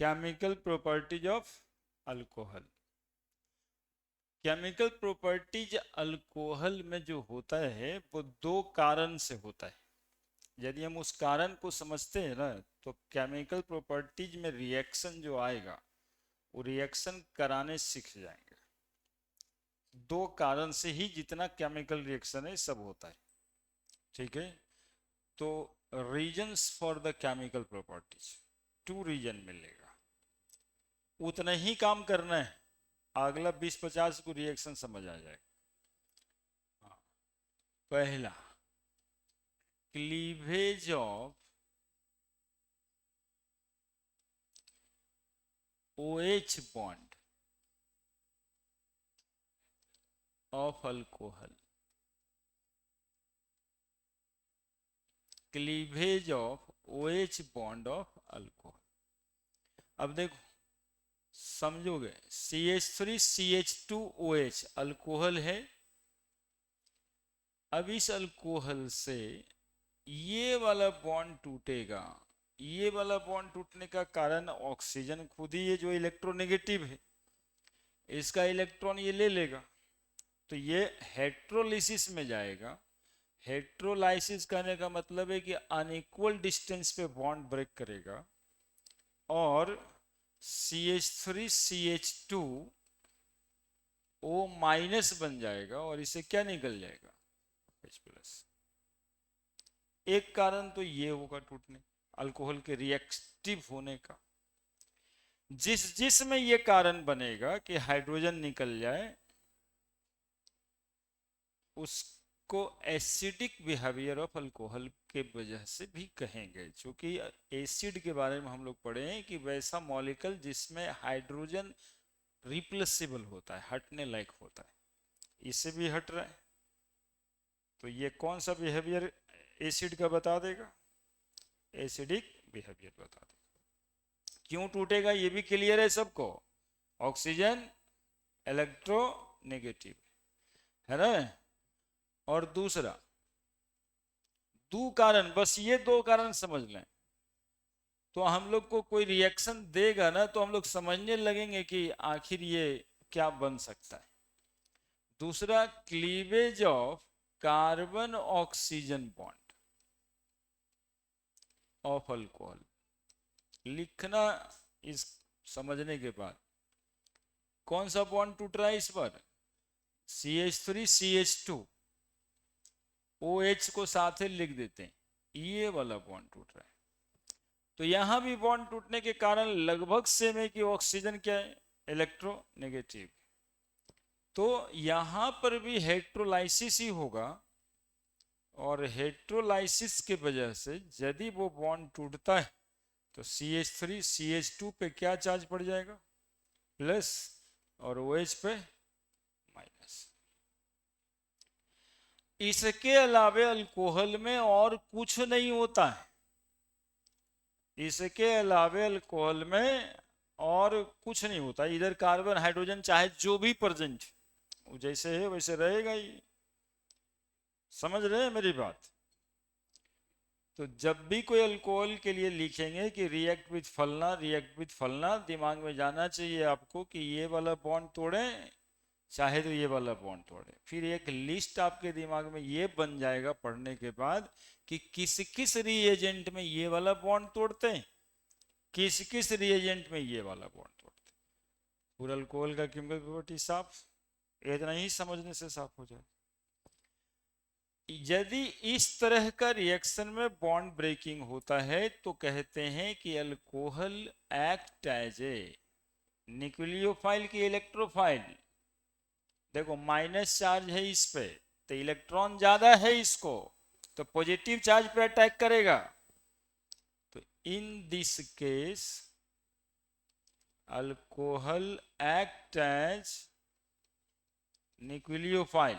Chemical properties of alcohol. Chemical properties alcohol में जो होता है वो दो कारण से होता है। यदि हम उस कारण को समझते हैं ना तो केमिकल प्रॉपर्टीज में रिएक्शन जो आएगा वो रिएक्शन कराने सीख जाएंगे। दो कारण से ही जितना केमिकल रिएक्शन है सब होता है। ठीक है, तो reasons for the chemical properties, two reason मिलेगा। उतना ही काम करना है, अगला 20-50 को रिएक्शन समझ आ जाएगा। हाँ, पहला cleavage of OH bond of alcohol, cleavage of OH bond of alcohol. अब देखो समझोगे, CH3CH2OH अल्कोहल है। अब इस अल्कोहल से ये वाला बॉन्ड टूटेगा। ये वाला बॉन्ड टूटने का कारण ऑक्सीजन खुद ही है जो इलेक्ट्रोनेगेटिव है, इसका इलेक्ट्रॉन ये ले लेगा, तो ये हेट्रोलिसिस में जाएगा। हेट्रोलाइसिस करने का मतलब है कि अनइक्वल डिस्टेंस पे बॉन्ड ब्रेक करेगा और CH3CH2O- बन जाएगा और इससे क्या निकल जाएगा, H+। एक कारण तो ये होगा टूटने, अल्कोहल के रिएक्टिव होने का। जिसमें ये कारण बनेगा कि हाइड्रोजन निकल जाए उसको एसिडिक बिहेवियर ऑफ अल्कोहल के वजह से भी कहेंगे। क्योंकि एसिड के बारे में हम लोग पढ़े हैं कि वैसा मॉलिक्यूल जिसमें हाइड्रोजन रिप्लेसेबल होता है, हटने लायक होता है, इससे भी हट रहा है। तो ये कौन सा बिहेवियर एसिड का बता देगा, एसिडिक बिहेवियर बता देगा। क्यों टूटेगा ये भी क्लियर है सबको, ऑक्सीजन इलेक्ट्रोनेगेटिव है ना। और दूसरा दो कारण, बस ये दो कारण समझ लें तो हम लोग को कोई रिएक्शन देगा ना तो हम लोग समझने लगेंगे कि आखिर ये क्या बन सकता है। दूसरा cleavage of carbon oxygen bond of alcohol. लिखना इस समझने के बाद कौन सा बॉन्ड टूट रहा है इस पर, CH3CH2 OH को साथ ही लिख देते हैं, ये वाला बॉन्ड टूट रहा है। तो यहां भी बॉन्ड टूटने के कारण लगभग सेम है कि ऑक्सीजन क्या है, इलेक्ट्रोनेगेटिव। तो यहां पर भी हेट्रोलाइसिस ही होगा और हेट्रोलाइसिस के वजह से यदि वो बॉन्ड टूटता है तो CH3CH2 पे क्या चार्ज पड़ जाएगा, प्लस, और OH पे माइनस। इसके अलावे अल्कोहल में और कुछ नहीं होता है, इसके अलावे अल्कोहल में और कुछ नहीं होता। इधर कार्बन हाइड्रोजन चाहे जो भी प्रेजेंट जैसे है वैसे रहेगा ही। समझ रहे हैं मेरी बात। तो जब भी कोई अल्कोहल के लिए लिखेंगे कि रिएक्ट विथ फलना, रिएक्ट विथ फलना, दिमाग में जाना चाहिए आपको कि ये वाला बॉन्ड तोड़े चाहे तो ये वाला बॉन्ड तोड़े। फिर एक लिस्ट आपके दिमाग में ये बन जाएगा पढ़ने के बाद कि किस किस रिएजेंट में ये वाला बॉन्ड तोड़ते हैं, किस किस रिएजेंट में ये वाला बॉन्ड तोड़ते हैं। पूरा अल्कोहल का केमिकल प्रॉपर्टी साफ, इतना ही समझने से साफ हो जाए। यदि इस तरह का रिएक्शन में बॉन्ड ब्रेकिंग होता है तो कहते हैं कि alcohol act as a nucleophile की इलेक्ट्रोफाइल। देखो माइनस चार्ज है इस पे तो इलेक्ट्रॉन ज्यादा है इसको, तो पॉजिटिव चार्ज पे अटैक करेगा। तो in this case alcohol act as nucleophile.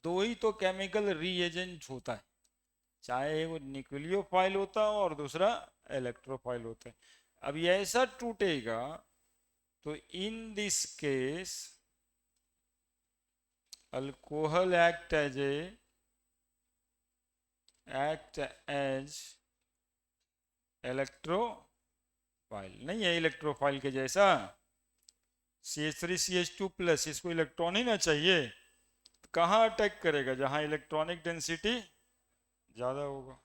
दो ही तो केमिकल रीएजेंट होता है, चाहे वो न्यूक्लियोफाइल होता हो और दूसरा इलेक्ट्रोफाइल होता है। अब ये ऐसा टूटेगा तो in this case alcohol act as electrophile. File नहीं है इलेक्ट्रोफाइल के जैसा, CH3CH2 प्लस, इसको इलेक्ट्रॉन ही ना चाहिए, तो कहाँ अटैक करेगा, जहाँ इलेक्ट्रॉनिक डेंसिटी ज़्यादा होगा।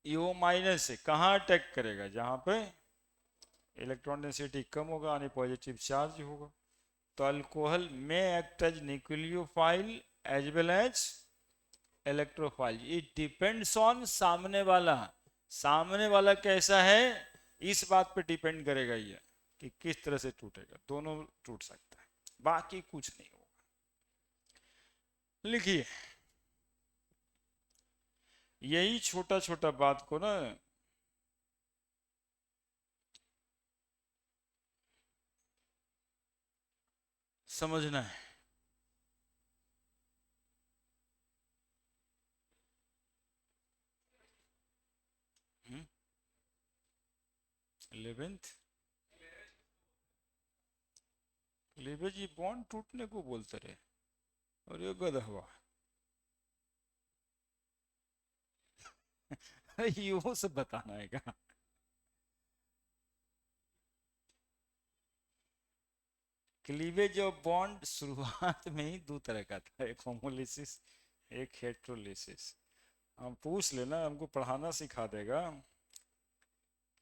O माइनस से कहाँ अटैक करेगा, जहाँ पे इलेक्ट्रॉन डेंसिटी कम होगा यानी पॉजिटिव चार्ज होगा। तो अल्कोहल में act as nucleophile as well as electrophile. It depends on सामने वाला कैसा है, इस बात पे डिपेंड करेगा ये कि किस तरह से टूटेगा। दोनों टूट सकता है, बाकी कुछ नहीं होगा। लिखिए, यही छोटा छोटा बात को ना समझना है। 11th क्लीवेज, ये बॉन्ड टूटने को बोलते रहे, और ये गधा यो सब बताना है क्या? क्लीवेज ऑफ बॉन्ड शुरुआत में ही दो तरह का था, एक होमोलिसिस, एक हेट्रोलिसिस। हम पूछ लेना, हमको पढ़ाना सिखा देगा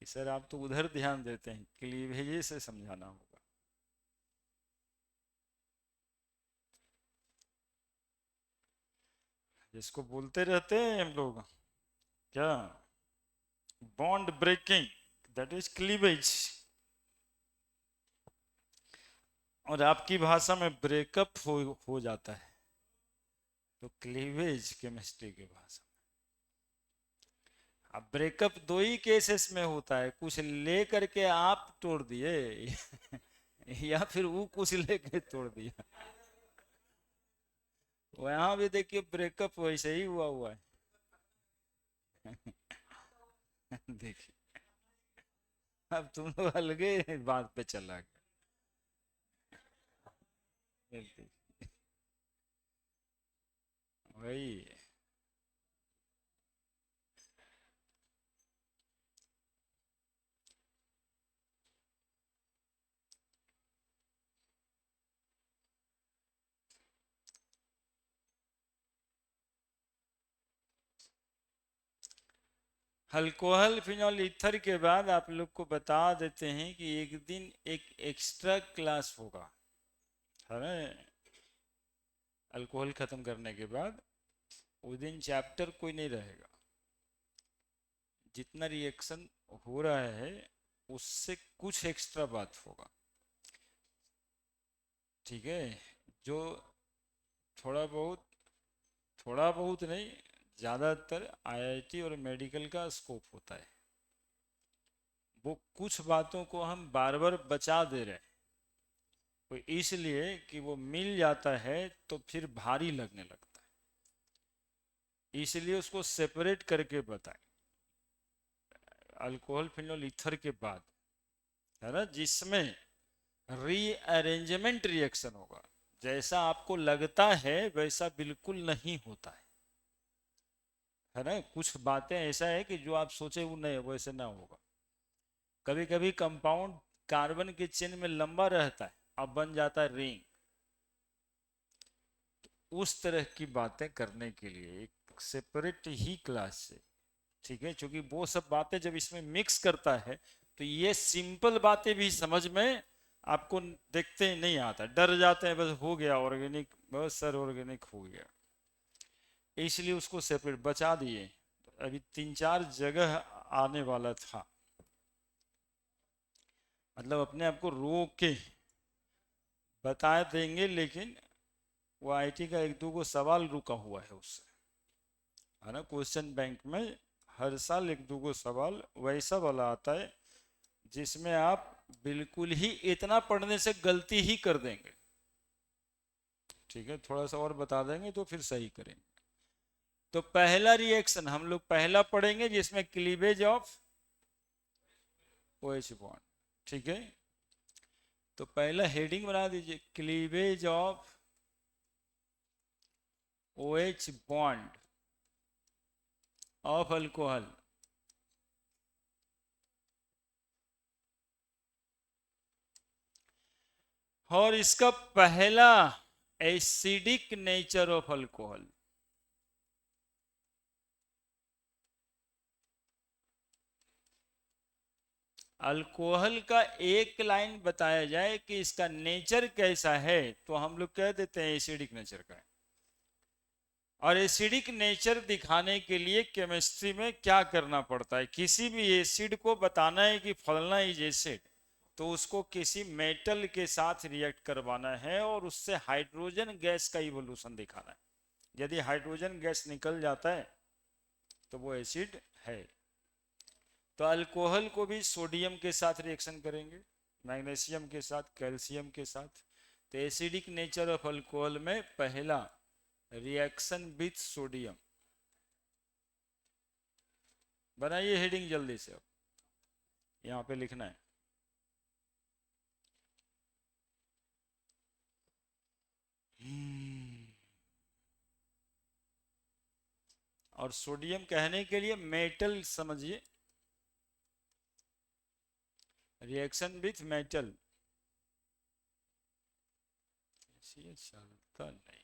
कि सर आप तो उधर ध्यान देते हैं, क्लीवेज से समझाना होगा। जिसको बोलते रहते हैं हम लोग क्या, bond breaking, that is cleavage. और आपकी भाषा में ब्रेकअप हो जाता है, तो क्लीवेज केमिस्ट्री की भाषा। अब ब्रेकअप दो ही केसेस में होता है, कुछ ले करके आप तोड़ दिए या फिर वो कुछ लेके तोड़ दिया। वहां भी देखिए ब्रेकअप वैसे ही हुआ है देखिए, अब तुम लोग अलगे बात पे चला गया। वही अल्कोहल फिनॉल ईथर के बाद आप लोग को बता देते हैं कि एक दिन एक एक्स्ट्रा क्लास होगा, है ना। अल्कोहल खत्म करने के बाद उस दिन चैप्टर कोई नहीं रहेगा, जितना रिएक्शन हो रहा है उससे कुछ एक्स्ट्रा बात होगा, ठीक है। जो थोड़ा बहुत, थोड़ा बहुत नहीं, ज़्यादातर आईआईटी और मेडिकल का स्कोप होता है, वो कुछ बातों को हम बार बार बचा दे रहे हैं, तो इसलिए कि वो मिल जाता है तो फिर भारी लगने लगता है, इसलिए उसको सेपरेट करके बताएं। अल्कोहल फिनोल ईथर के बाद, है ना, जिसमें रीअरेंजमेंट रिएक्शन होगा, जैसा आपको लगता है वैसा बिल्कुल नहीं होता है ना। कुछ बातें ऐसा है कि जो आप सोचे वो नहीं, वैसे ना होगा। कभी कभी कंपाउंड कार्बन के चेन में लंबा रहता है, अब बन जाता है रिंग। उस तरह की बातें करने के लिए एक सेपरेट ही क्लास से, ठीक है, क्योंकि वो सब बातें जब इसमें मिक्स करता है तो ये सिंपल बातें भी समझ में आपको देखते नहीं आता, डर जाते हैं बस हो गया ऑर्गेनिक, बस सर ऑर्गेनिक हो गया, इसलिए उसको सेपरेट बचा दिए। अभी 3-4 जगह आने वाला था, मतलब अपने आप को रोक के बता देंगे, लेकिन वो आईटी का एक दो गो सवाल रुका हुआ है उससे, है ना। क्वेश्चन बैंक में हर साल एक दो गो सवाल वैसा वाला आता है जिसमें आप बिल्कुल ही इतना पढ़ने से गलती ही कर देंगे, ठीक है, थोड़ा सा और बता देंगे तो फिर सही करेंगे। तो पहला रिएक्शन हम लोग पहला पढ़ेंगे जिसमें क्लीवेज ऑफ OH बॉन्ड, ठीक है। तो पहला हेडिंग बना दीजिए, cleavage of OH bond of alcohol. और इसका पहला acidic nature of alcohol, alcohol का एक लाइन बताया जाए कि इसका नेचर कैसा है तो हम लोग कह देते हैं एसिडिक नेचर का है। और एसिडिक नेचर दिखाने के लिए केमिस्ट्री में क्या करना पड़ता है, किसी भी एसिड को बताना है कि फलना इज एसिड, तो उसको किसी मेटल के साथ रिएक्ट करवाना है और उससे हाइड्रोजन गैस का इवोल्यूशन दिखाना है। यदि हाइड्रोजन गैस निकल जाता है तो वो एसिड है। तो अल्कोहल को भी सोडियम के साथ रिएक्शन करेंगे, मैग्नीशियम के साथ, कैल्शियम के साथ। तो एसिडिक नेचर ऑफ अल्कोहल में पहला रिएक्शन विथ सोडियम। बनाइए हेडिंग जल्दी से, अब यहां पे लिखना है। और सोडियम कहने के लिए मेटल समझिए, रिएक्शन विथ मेटल, चलता नहीं।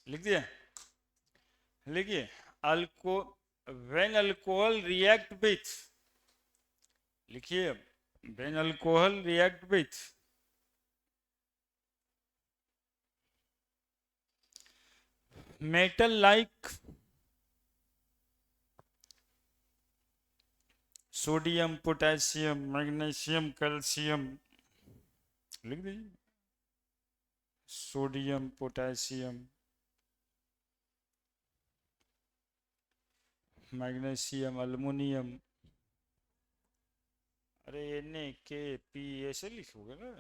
लिख दिया, लिखिए। अल्को व्हेन अल्कोहल रिएक्ट विथ, लिखिए, when alcohol react with metal like sodium, potassium, magnesium, calcium, लिख दीजिए, सोडियम, पोटेशियम, मैग्नीशियम, अल्युमिनियम, अरे NaKP ऐसे लिखोगे ना,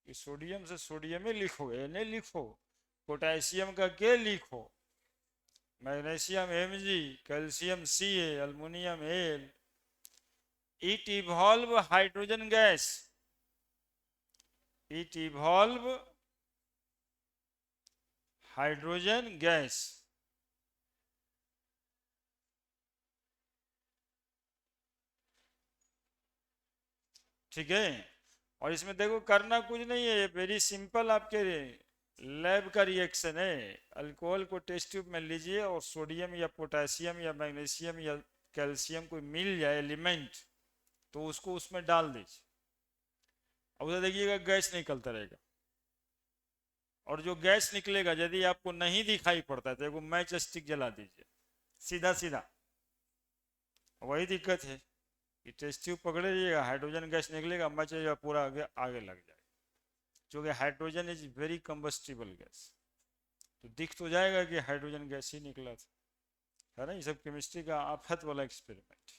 कि सोडियम से सोडियम ही लिखोगे, Na लिखो, पोटेशियम का के लिखो, magnesium Mg, calcium Ca, aluminium Al। It evolve hydrogen gas, it evolve hydrogen gas. ठीक है। और इसमें देखो करना कुछ नहीं है, वेरी सिंपल, आपके लैब का रिएक्शन है। अल्कोहल को टेस्ट ट्यूब में लीजिए और सोडियम या पोटेशियम या मैग्नीशियम या कैल्शियम कोई मिल जाए एलिमेंट, तो उसको उसमें डाल दीजिए, अब उधर देखिएगा गैस निकलता रहेगा। और जो गैस निकलेगा यदि आपको नहीं दिखाई पड़ता है तो एगो मैच स्टिक जला दीजिए, सीधा सीधा। वही दिक्कत है कि टेस्ट ट्यूब पकड़े रहिएगा, हाइड्रोजन गैस निकलेगा, मैच पूरा आगे आगे लग जाएगा, क्योंकि hydrogen is very combustible gas. तो दिख तो जाएगा कि हाइड्रोजन गैस ही निकला था, है ना। ये सब केमिस्ट्री का आफत वाला एक्सपेरिमेंट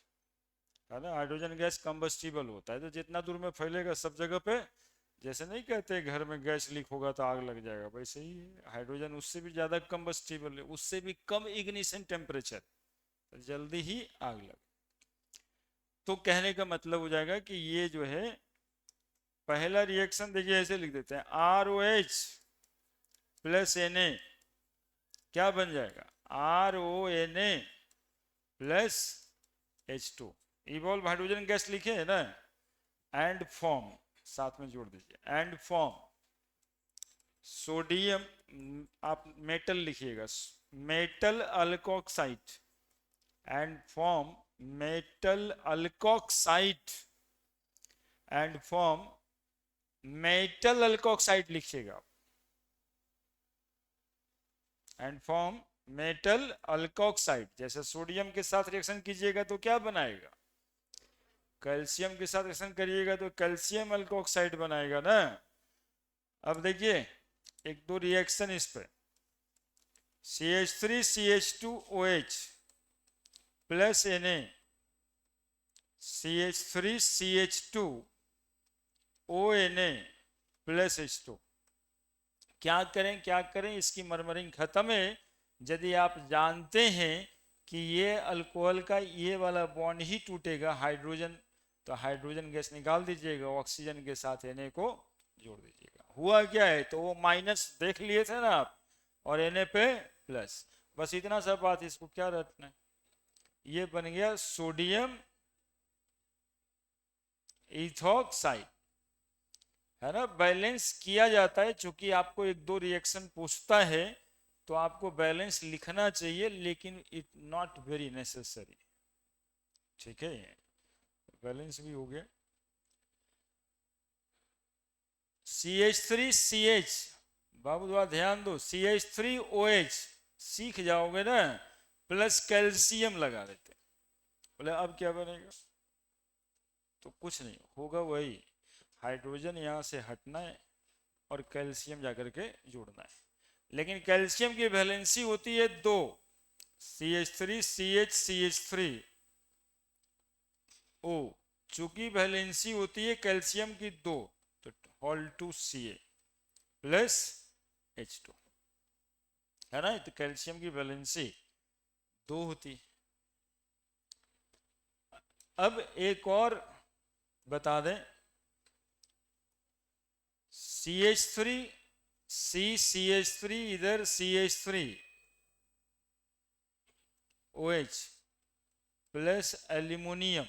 है ना। हाइड्रोजन गैस कंबस्टिबल होता है, तो जितना दूर में फैलेगा सब जगह पे, जैसे नहीं कहते घर में गैस लीक होगा तो आग लग जाएगा, वैसे ही है हाइड्रोजन, उससे भी ज्यादा कंबस्टिबल है, उससे भी कम इग्निशन टेम्परेचर, तो जल्दी ही आग लग। तो कहने का मतलब हो जाएगा कि ये जो है पहला रिएक्शन, देखिए ऐसे लिख देते हैं, ROH प्लस Na क्या बन जाएगा, RONA plus H2, evolve hydrogen gas लिखे है ना, एंड फॉर्म, साथ में जोड़ दीजिए, एंड फॉर्म सोडियम, आप मेटल लिखिएगा, metal alkoxide, and form metal alkoxide, and form metal alkoxide लिखिएगा, एंड फॉर्म मेटल अल्कोक्साइड। जैसे सोडियम के साथ रिएक्शन कीजिएगा तो क्या बनाएगा, कैल्शियम के साथ रिएक्शन करिएगा तो कैल्शियम अल्कोक्साइड बनाएगा ना। अब देखिए एक दो रिएक्शन इस पे, CH3CH2OH plus Na, CH3CH2ONA plus H2। क्या करें क्या करें, इसकी मरमरिंग खत्म है। यदि आप जानते हैं कि ये अल्कोहल का ये वाला बॉन्ड ही टूटेगा, हाइड्रोजन, तो हाइड्रोजन गैस निकाल दीजिएगा, ऑक्सीजन के साथ Na को जोड़ दीजिएगा। हुआ क्या है, तो वो माइनस देख लिए थे ना आप, और Na पे प्लस, बस इतना सा बात, इसको क्या रखना है, ये बन गया सोडियम इथॉक्साइड, है ना। बैलेंस किया जाता है, चूंकि आपको एक दो रिएक्शन पूछता है तो आपको बैलेंस लिखना चाहिए, लेकिन इट नॉट वेरी नेसेसरी, ठीक है। बैलेंस भी हो गया। CH3CH, बाबू थोड़ा ध्यान दो, CH3OH सीख जाओगे ना, प्लस कैल्शियम लगा देते, बोले अब क्या बनेगा, तो कुछ नहीं होगा, वही हाइड्रोजन यहाँ से हटना है और कैल्शियम जाकर के जोड़ना है। लेकिन कैल्शियम की वैलेंसी होती है दो, CH3CH CH3O, चूंकि वैलेंसी होती है कैल्शियम की दो, तो Hol2Ca प्लस H2, है ना, तो कैल्शियम की वैलेंसी दो होती। अब एक और बता दें, CH3 CH3 इधर CH3OH प्लस एल्यूमिनियम,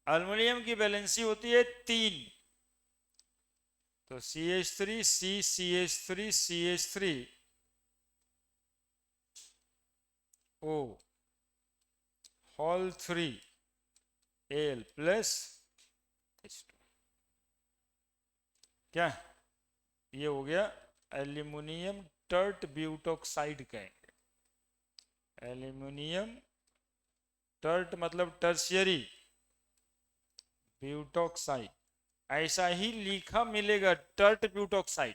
एल्यूमिनियम की वैलेंसी होती है तीन, तो CH3 CH3 CH3O Hol3Al plus H2, क्या ये हो गया एल्यूमिनियम टर्ट ब्यूटोक्साइड कहेंगे, एल्यूमिनियम टर्ट मतलब टर्शियरी ब्यूटोक्साइड, ऐसा ही लिखा मिलेगा टर्ट ब्यूटोक्साइड,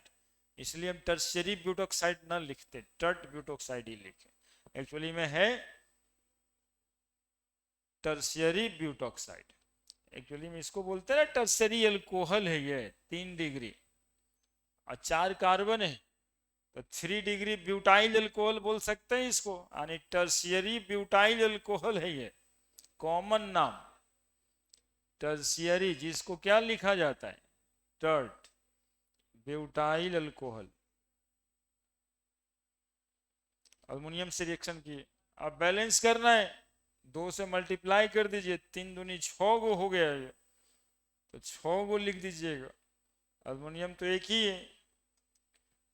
इसलिए हम टर्शियरी ब्यूटोक्साइड ना लिखते, टर्ट ब्यूटोक्साइड ही लिखे, एक्चुअली में है टर्शियरी ब्यूटोक्साइड, एक्चुअली में इसको बोलते हैं टर्शियरी अल्कोहल है, ये 3 डिग्री और 4 कार्बन है, तो 3 डिग्री ब्यूटाइल अल्कोहल बोल सकते हैं इसको, यानी टर्शियरी ब्यूटाइल अल्कोहल है ये, कॉमन नाम टर्शियरी, जिसको क्या लिखा जाता है, टर्ट ब्यूटाइल अल्कोहल, अल्युमिनियम से रिएक्शन किए। अब बैलेंस करना है, 2 से मल्टीप्लाई कर दीजिए, 3 दूनी 6 गो हो गया ये, तो 6 गो लिख दीजिएगा, अल्युमिनियम तो एक ही है,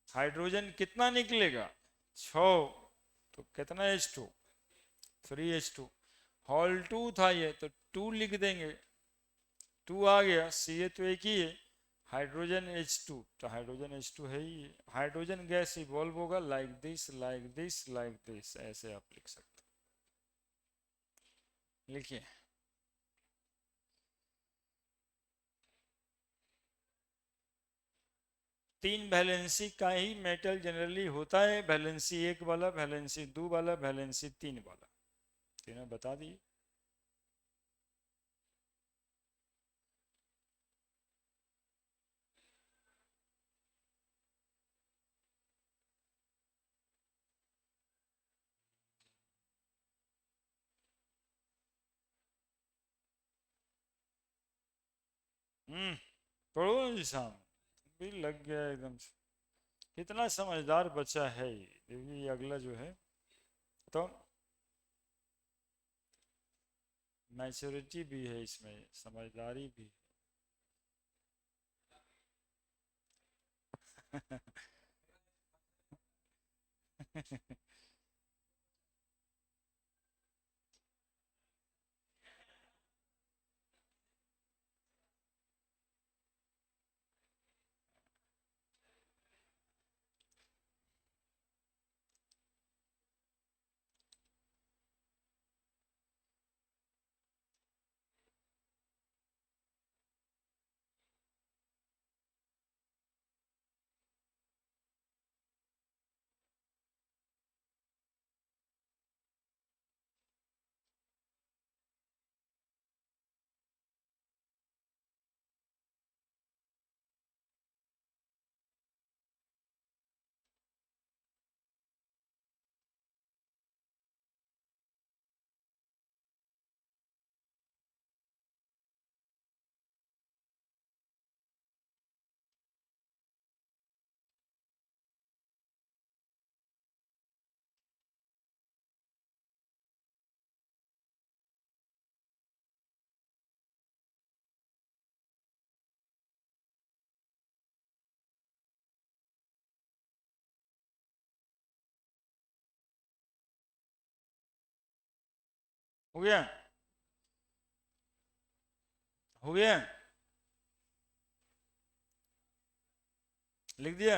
हाइड्रोजन कितना निकलेगा 6, तो कितना H2 3H2, Hol2 था ये, तो 2 लिख देंगे, 2 आ गया, Ca तो एक ही है, हाइड्रोजन H2, तो हाइड्रोजन H2 है ही, हाइड्रोजन गैस इवॉल्व होगा like this like this like this, ऐसे आप लिख सकते, लिखिए। तीन वैलेंसी का ही मेटल जनरली होता है, वैलेंसी 1 वाला, वैलेंसी 2 वाला, वैलेंसी 3 वाला, तीनों बता दिए। पढ़ो जी साहब, भी लग गया एकदम से, कितना समझदार बच्चा है ये अगला जो है, तो मैच्योरिटी भी है इसमें, समझदारी भी हो गया? हो गया? लिख दिया?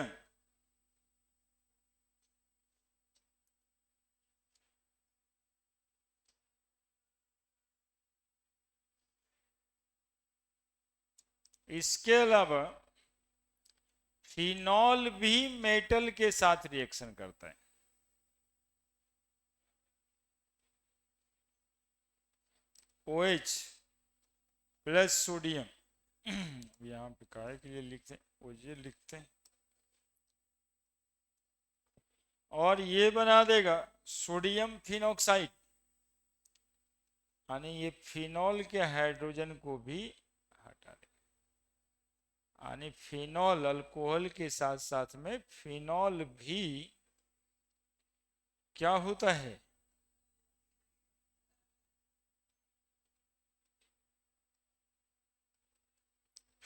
इसके अलावा फिनॉल भी मेटल के साथ रिएक्शन करता है। OH प्लस सोडियम यहाँ पे काय के लिए लिखते हैं, OJ लिखते हैं, और ये बना देगा सोडियम फिनॉक्साइड, यानी ये फिनॉल के हाइड्रोजन को भी हटा देगा। यानी फिनॉल अल्कोहल के साथ साथ में फिनॉल भी क्या होता है?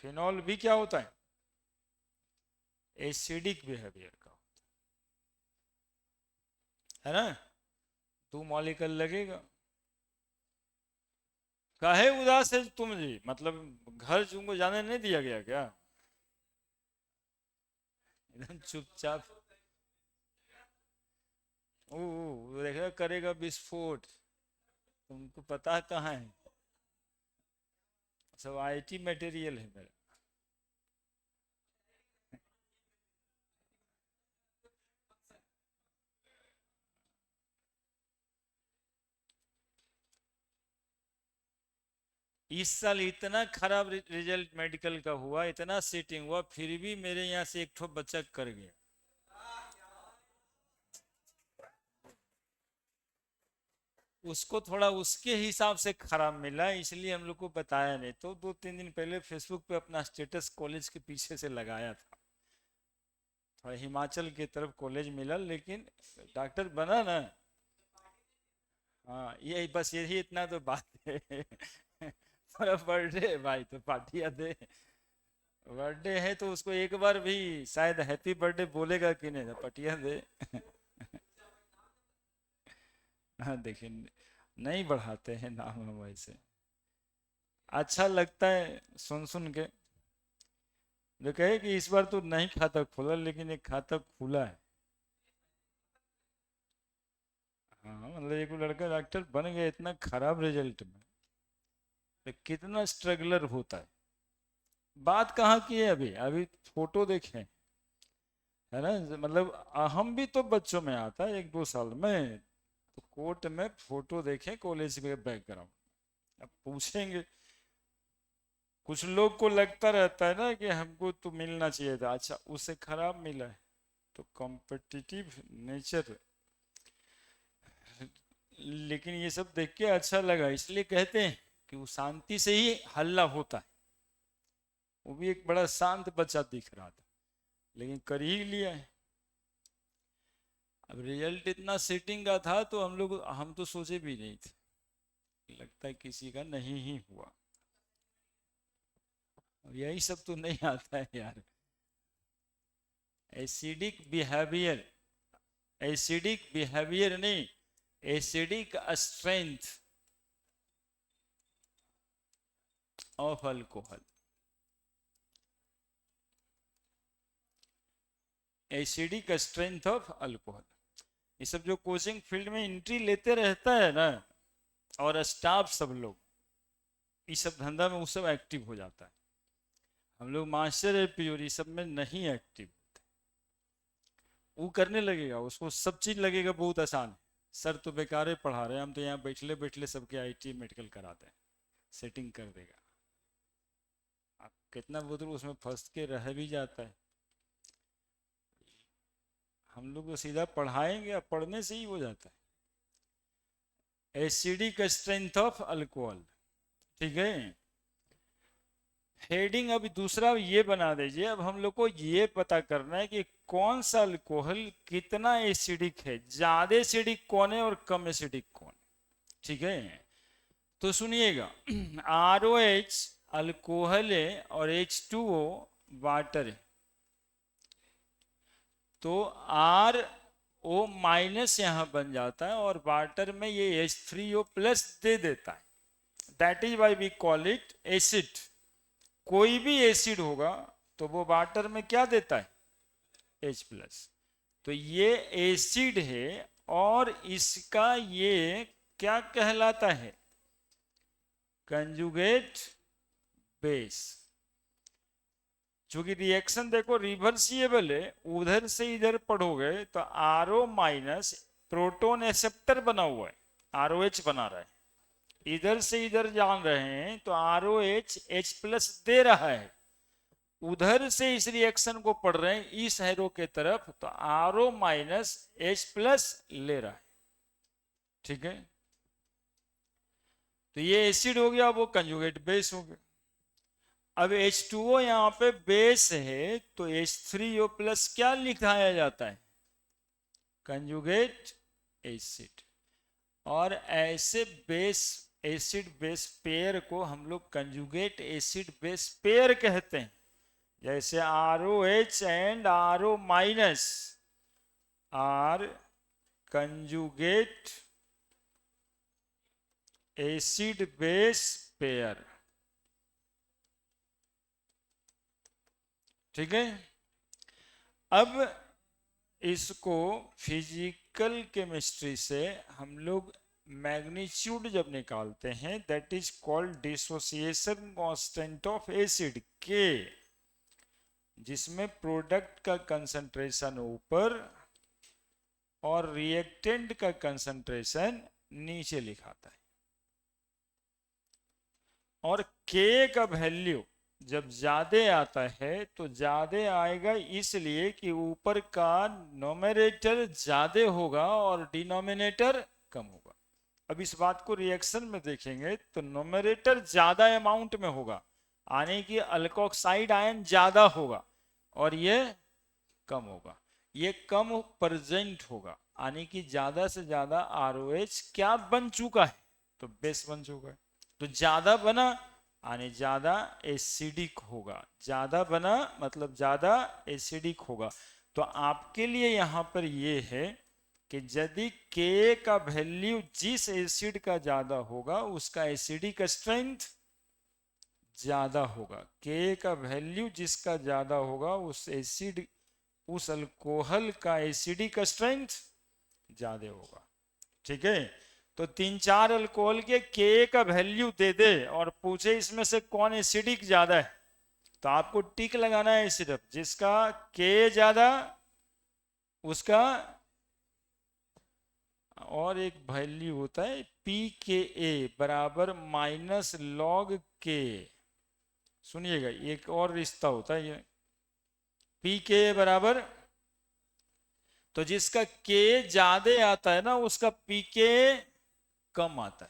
फिनॉल भी क्या होता है? एसिडिक बिहेवियर का, है ना? 2 मॉलिक्यूल लगेगा। काहे उदास है तुम जी? मतलब घर तुमको जाने नहीं दिया गया क्या? एकदम चुपचाप। ओ देखा करेगा विस्फोट, तुमको पता कहाँ है? सब IT मटेरियल है मेरा। इस साल इतना खराब रिजल्ट मेडिकल का हुआ, इतना सीटिंग हुआ, फिर भी मेरे यहाँ से एक ठो बच्चा कर गया। उसको थोड़ा उसके हिसाब से खराब मिला, इसलिए हम लोग को बताया नहीं, तो 2-3 दिन पहले फेसबुक पे अपना स्टेटस कॉलेज के पीछे से लगाया था। थोड़ा हिमाचल की तरफ कॉलेज मिला, लेकिन डॉक्टर बना ना। हाँ यही बस, यही इतना तो बात है। थोड़ा बर्थडे है भाई, तो पार्टियां दे। बर्थडे है तो उसको एक बार भी शायद हैप्पी बर्थडे बोलेगा कि नहीं, तो पार्टियां दे। हाँ देखिए, नहीं बढ़ाते हैं नाम हम वैसे। अच्छा लगता है सुन सुन के, जो कहे कि इस बार तो नहीं खाता खुला, लेकिन एक खाता खुला है। हाँ मतलब एक लड़का डॉक्टर बन गया इतना खराब रिजल्ट में, तो कितना स्ट्रगलर होता है। बात कहाँ की है? अभी अभी फोटो देखें, है ना? मतलब हम भी तो बच्चों में आता है 1-2 साल में, तो कोर्ट में फोटो देखें कॉलेज के बैकग्राउंड, अब पूछेंगे। कुछ लोग को लगता रहता है ना कि हमको तो मिलना चाहिए था, अच्छा उससे खराब मिला है। तो कॉम्पिटिटिव नेचर। लेकिन ये सब देख के अच्छा लगा, इसलिए कहते हैं कि वो शांति से ही हल्ला होता है। वो भी एक बड़ा शांत बच्चा दिख रहा था, लेकिन कर ही लिया है। अब रिजल्ट इतना सेटिंग का था, तो हम तो सोचे भी नहीं थे, लगता है किसी का नहीं ही हुआ। अब यही सब तो नहीं आता है यार। एसिडिक बिहेवियर, एसिडिक बिहेवियर नहीं, acidic strength of alcohol. Acidic strength of alcohol, ये सब जो कोचिंग फील्ड में एंट्री लेते रहता है ना, और स्टाफ सब लोग इस सब धंधा में वो सब एक्टिव हो जाता है। हम लोग मास्टर है प्योर, ये सब में नहीं एक्टिव। वो करने लगेगा, उसको सब चीज लगेगा बहुत आसान है। सर तो बेकार ही पढ़ा रहे हैं, हम तो यहाँ बैठले बैठले सबके IT मेडिकल कराते हैं, सेटिंग कर देगा। आप कितना बुजुर्ग उसमें फंस के रह भी जाता है। हम लोग तो सीधा पढ़ाएंगे, या पढ़ने से ही हो जाता है। एसिडिक स्ट्रेंथ ऑफ अल्कोहल, ठीक है। हेडिंग अभी दूसरा ये बना दीजिए। अब हम लोग को ये पता करना है कि कौन सा अल्कोहल कितना एसिडिक है, ज्यादा एसिडिक कौन है और कम एसिडिक कौन, ठीक है। तो सुनिएगा, ROH अल्कोहल है और H2O वाटर है। तो O माइनस यहाँ बन जाता है और वाटर में ये H3O प्लस दे देता है. That is why we call it acid. कोई भी एसिड होगा तो वो वाटर में क्या देता है? H plus. तो ये एसिड है और इसका ये क्या कहलाता है? Conjugate base. चूंकि रिएक्शन देखो रिवर्सिबल है, उधर से इधर पढ़ोगे तो RO माइनस प्रोटोन एक्सेप्टर बना हुआ है, ROH बना रहा है, इधर से इधर जान रहे हैं तो ROH H प्लस दे रहा है, उधर से इस रिएक्शन को पढ़ रहे हैं इस एरो के तरफ तो RO माइनस H प्लस ले रहा है. ठीक है, तो ये एसिड हो गया, वो कंजुगेट बेस हो गया. अब H2O यहाँ पे बेस है तो H3O प्लस क्या लिखाया जाता है? Conjugate acid. और ऐसे बेस एसिड बेस पेयर को हम लोग कंजुगेट एसिड बेस पेयर कहते हैं. जैसे ROH and RO minus R conjugate acid base pair. ठीक है. अब इसको फिजिकल केमिस्ट्री से हम लोग मैग्नीट्यूड जब निकालते हैं that is called dissociation constant of acid के, जिसमें प्रोडक्ट का कंसंट्रेशन ऊपर और रिएक्टेंट का कंसंट्रेशन नीचे लिखाता है. और के का वैल्यू जब ज्यादा आता है तो ज्यादा आएगा इसलिए कि ऊपर का नोमिनेटर ज्यादा होगा और डिनोमिनेटर कम होगा. अब इस बात को रिएक्शन में देखेंगे तो नोमिनेटर ज्यादा अमाउंट में होगा, यानी कि अल्कोक्साइड आयन ज्यादा होगा और ये कम होगा. ये कम प्रेजेंट होगा, यानी कि ज्यादा से ज्यादा ROH क्या बन चुका है? तो बेस बन चुका है. तो ज्यादा बना यानी ज्यादा एसिडिक होगा, ज्यादा बना मतलब ज्यादा एसिडिक होगा. तो आपके लिए यहां पर ये है कि यदि के का वैल्यू जिस एसिड का ज्यादा होगा उसका एसिडिक स्ट्रेंथ ज्यादा होगा. के का वैल्यू जिसका ज्यादा होगा उस एसिड उस अल्कोहल का एसिडिक स्ट्रेंथ ज्यादा होगा. ठीक है. तो 3-4 अल्कोहल के का वैल्यू दे दे और पूछे इसमें से कौन एसिडिक ज्यादा है तो आपको टिक लगाना है सिर्फ, जिसका के ज्यादा उसका. और एक वैल्यू होता है PKa बराबर माइनस लॉग के. सुनिएगा एक और रिश्ता होता है ये PKa बराबर, तो जिसका के ज्यादा आता है ना उसका PK कम आता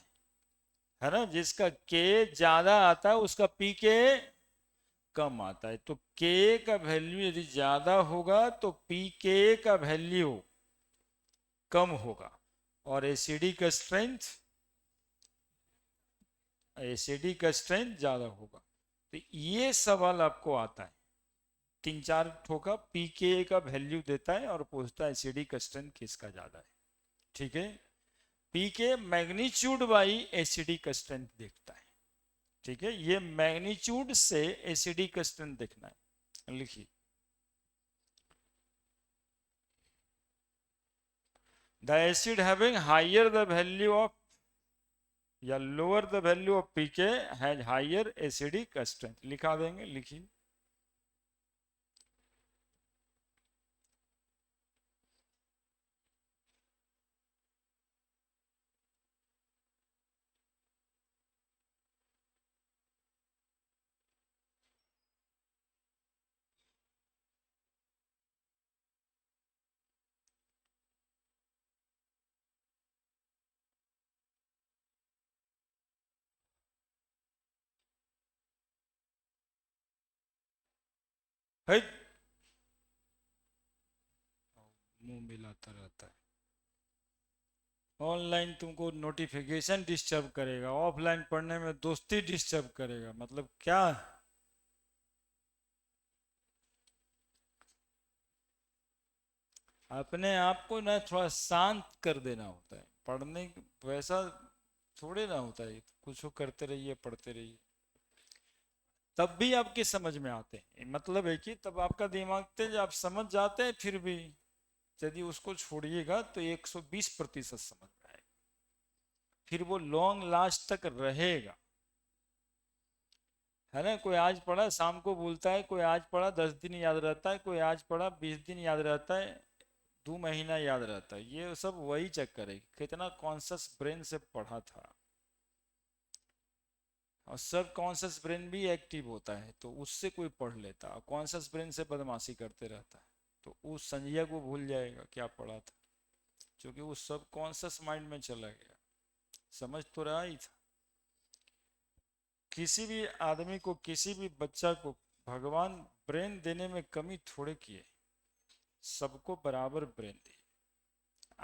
है ना. जिसका के ज्यादा आता है उसका PK कम आता है. तो के का वैल्यू यदि ज्यादा होगा तो PK का वैल्यू कम होगा और एसिडिक स्ट्रेंथ ज्यादा होगा. तो ये सवाल आपको आता है 3-4 ठोका. PK का वैल्यू देता है और पूछता है एसिडिक स्ट्रेंथ किसका ज्यादा है. ठीक है. PK magnitude by acidic strength देखता है. ठीक है, ये मैग्नीट्यूड से एसिडिक स्ट्रेंथ देखना है. लिखिए the acid having higher the value of या lower the value of PK has higher acidic strength. लिखा देंगे, लिखिए. मुंह मिलाता रहता है. ऑनलाइन तुमको नोटिफिकेशन डिस्टर्ब करेगा, ऑफलाइन पढ़ने में दोस्ती डिस्टर्ब करेगा, मतलब क्या? अपने आप को ना थोड़ा शांत कर देना होता है। पढ़ने वैसा थोड़े ना होता है, कुछ करते रहिए, पढ़ते रहिए, तब भी आपके समझ में आते हैं। मतलब है कि तब आपका दिमाग तेज, आप समझ जाते हैं, फिर भी यदि उसको छोड़िएगा तो 120% समझ में आएगा, फिर वो लॉन्ग लास्ट तक रहेगा। है ना, कोई आज पढ़ा शाम को भूलता है, कोई आज पढ़ा 10 दिन याद रहता है, कोई आज पढ़ा 20 दिन याद रहता है, 2 महीना याद रहता है। ये सब वही चक्कर है, कितना कॉन्शियस ब्रेन से पढ़ा था। और सब कॉन्शियस ब्रेन भी एक्टिव होता है, तो उससे कोई पढ़ लेता, और कॉन्शियस ब्रेन से बदमाशी करते रहता है, तो उस संज्ञा को भूल जाएगा क्या पढ़ा था, क्योंकि वो सब कॉन्शियस माइंड में चला गया। समझ तो रहा ही था। किसी भी आदमी को, किसी भी बच्चा को भगवान ब्रेन देने में कमी थोड़े किए, सबको बराबर ब्रेन दिए।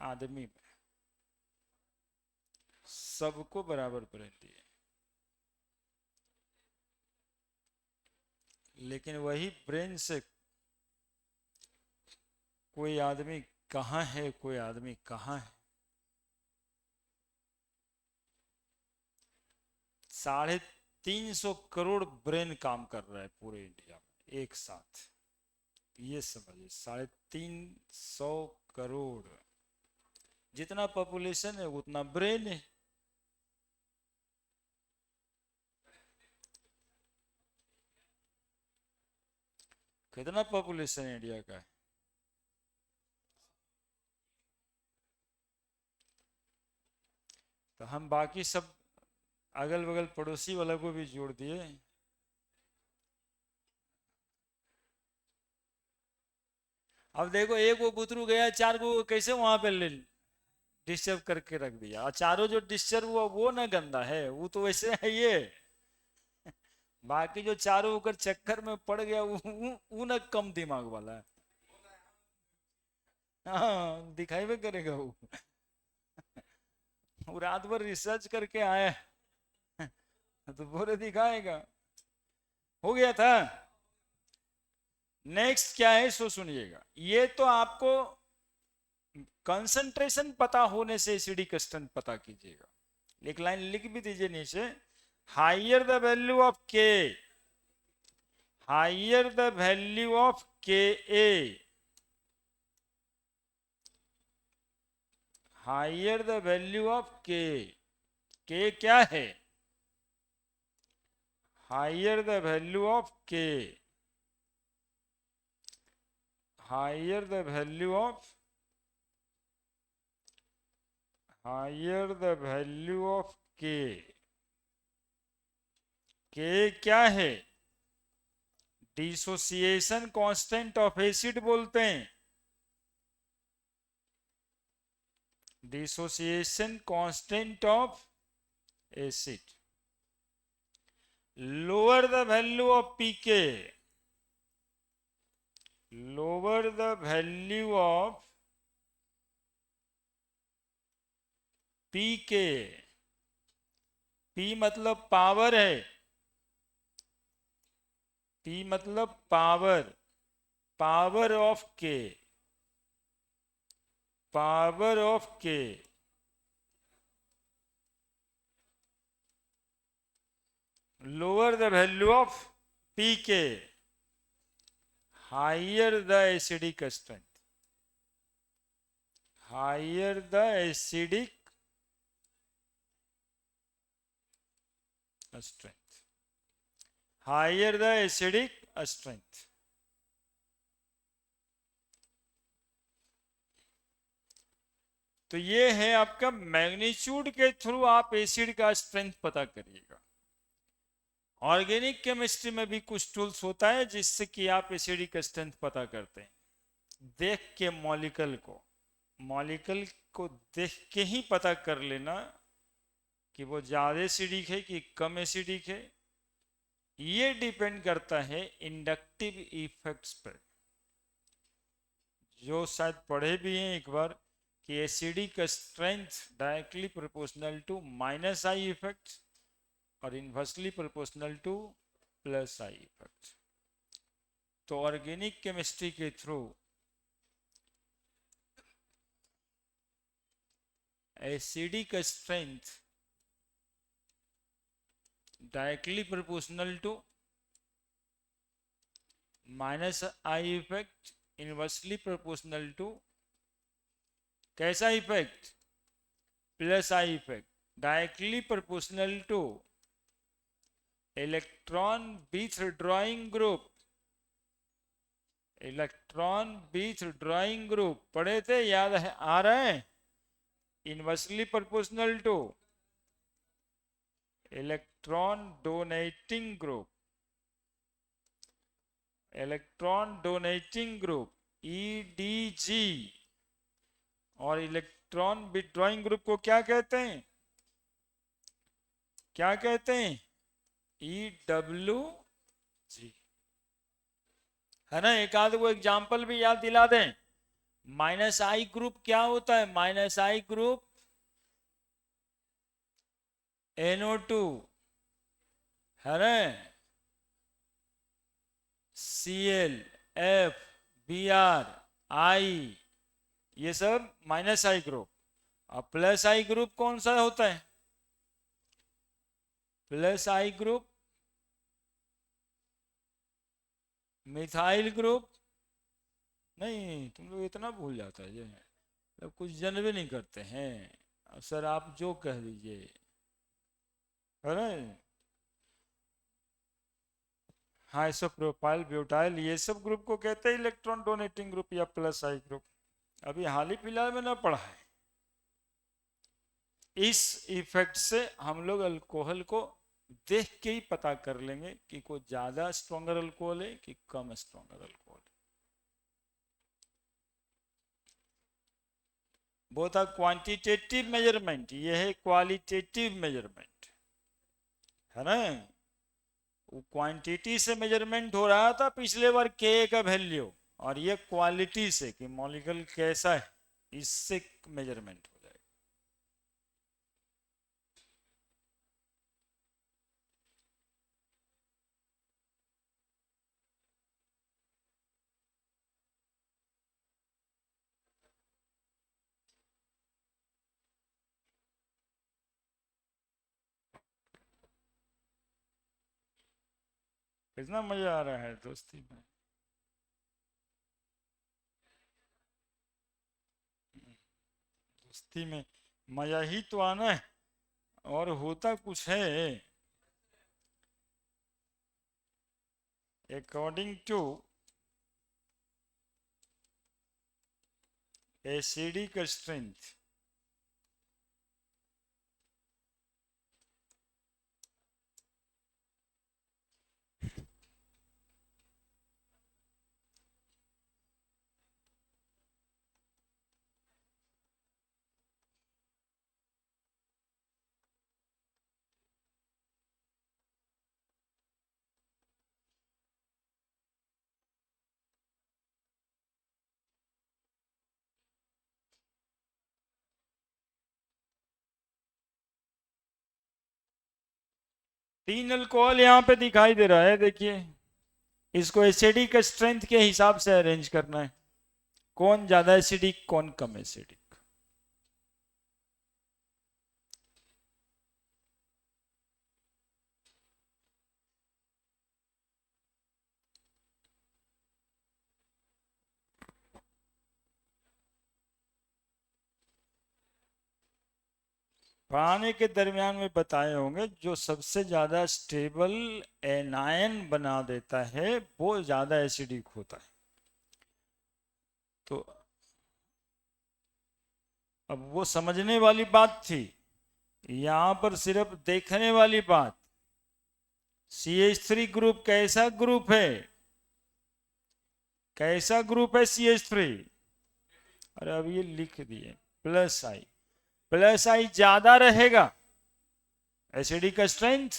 आदमी में सबको बराबर ब्रेन दिए, लेकिन वही ब्रेन से कोई आदमी कहाँ है, कोई आदमी कहाँ है। 350 करोड़ ब्रेन काम कर रहा है पूरे इंडिया में एक साथ। ये समझिए, 350 करोड़, जितना पॉपुलेशन है उतना ब्रेन है। कितना पॉपुलेशन है इंडिया का है? तो हम बाकी सब अगल बगल पड़ोसी वालों को भी जोड़ दिए। अब देखो, एक वो बुतरू गया, 4 को कैसे वहां पे ले डिस्टर्ब करके रख दिया, और चारों जो डिस्टर्ब हुआ वो ना गंदा है, वो तो वैसे है ये। बाकी जो चारों होकर चक्कर में पड़ गया वो ना कम दिमाग वाला है। हाँ, दिखाई भी करेगा वो रात भर रिसर्च करके आया है, तो पूरे दिखाएगा। हो गया था। नेक्स्ट क्या है सो सुनिएगा, ये तो आपको कंसंट्रेशन पता होने से एसिडिक स्ट्रेंथ पता कीजिएगा। एक लाइन लिख भी दीजिए नीचे, higher the value of K, higher the value of K a, higher the value of K क्या है? Higher the value of K, higher the value of, higher the value of K क्या है? Dissociation constant of acid बोलते हैं, dissociation constant of acid. Lower the value of pK, lower the value of pK, P मतलब power है, P मतलब power, power of K, power of के। Lower the value of P K, higher the acidic strength, higher the acidic strength, higher the acidic strength. तो ये है आपका magnitude के through आप एसिड का स्ट्रेंथ पता करिएगा। ऑर्गेनिक केमिस्ट्री में भी कुछ टूल्स होता है जिससे कि आप एसिडिक स्ट्रेंथ पता करते हैं। देख के मॉलिक्यूल को, मॉलिक्यूल को देख के ही पता कर लेना कि वो ज्यादा एसिडिक है कि कम एसिडिक है। ये डिपेंड करता है इंडक्टिव इफेक्ट्स पर, जो शायद पढ़े भी हैं एक बार, कि acidic strength directly proportional to minus I effect और inversely proportional to plus I effect. तो ऑर्गेनिक केमिस्ट्री के through acidic strength directly proportional to minus I effect inversely proportional to कैसा effect plus I effect directly proportional to electron withdrawing group electron withdrawing group पढ़े थे याद है आ रहे हैं inversely proportional to electron donating group electron donating group EDG और electron withdrawing group को क्या कहते हैं ईडब्ल्यू जी है ना। एक आध वो एग्जाम्पल भी याद दिला दें। माइनस आई ग्रुप क्या होता है माइनस आई ग्रुप NO2 है ना Cl F Br I ये सब माइनस आई ग्रुप। अब प्लस आई ग्रुप कौन सा होता है प्लस आई ग्रुप मिथाइल ग्रुप नहीं तुम लोग इतना भूल जाता है तो कुछ जन भी नहीं करते हैं। अब सर आप जो कह दीजिए है ना हाँ आइसोप्रोपाइल ब्यूटाइल ये सब ग्रुप को कहते हैं इलेक्ट्रॉन डोनेटिंग ग्रुप या प्लस आई ग्रुप। अभी हाल ही फिलहाल में ना पढ़ा है। इस इफेक्ट से हम लोग अल्कोहल को देख के ही पता कर लेंगे कि कोई ज्यादा स्ट्रॉन्गर अल्कोहल है कि कम स्ट्रॉन्गर अल्कोहल है। वो था क्वांटिटेटिव मेजरमेंट ये है क्वालिटेटिव मेजरमेंट है ना। वो क्वांटिटी से मेजरमेंट हो रहा था पिछले बार के का वैल्यू और ये क्वालिटी से कि मॉलिक्यूल कैसा है इससे मेजरमेंट हो जाएगा। कितना मजा आ रहा है दोस्ती में। दोस्ती में मजा ही तो आना है और होता कुछ है। अकॉर्डिंग टू एसिडिक स्ट्रेंथ तीन अल्कोहल यहाँ पे दिखाई दे रहा है देखिए इसको एसिडिक स्ट्रेंथ के हिसाब से अरेंज करना है कौन ज्यादा एसिडिक कौन कम एसिडिक। पढ़ाने के दरमियान में बताए होंगे जो सबसे ज्यादा स्टेबल एनायन बना देता है वो ज्यादा एसिडिक होता है। तो अब वो समझने वाली बात थी यहां पर सिर्फ देखने वाली बात। CH3 ग्रुप कैसा ग्रुप है CH3 अरे अब ये लिख दिए प्लस आई ज्यादा रहेगा एसिडिक स्ट्रेंथ।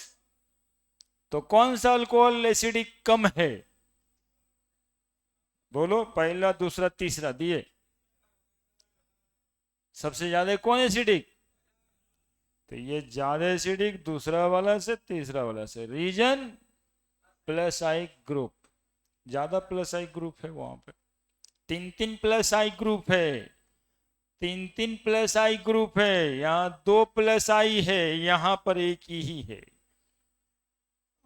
तो कौन सा अल्कोहल एसिडिक कम है बोलो पहला दूसरा तीसरा दिए सबसे ज्यादा कौन एसिडिक तो ये ज्यादा एसिडिक दूसरा वाला से तीसरा वाला से रीजन प्लस आई ग्रुप ज्यादा प्लस आई ग्रुप है वहां पे तीन प्लस आई ग्रुप है तीन तीन प्लस आई ग्रुप है, यहाँ दो प्लस आई है, यहाँ पर एक ही है।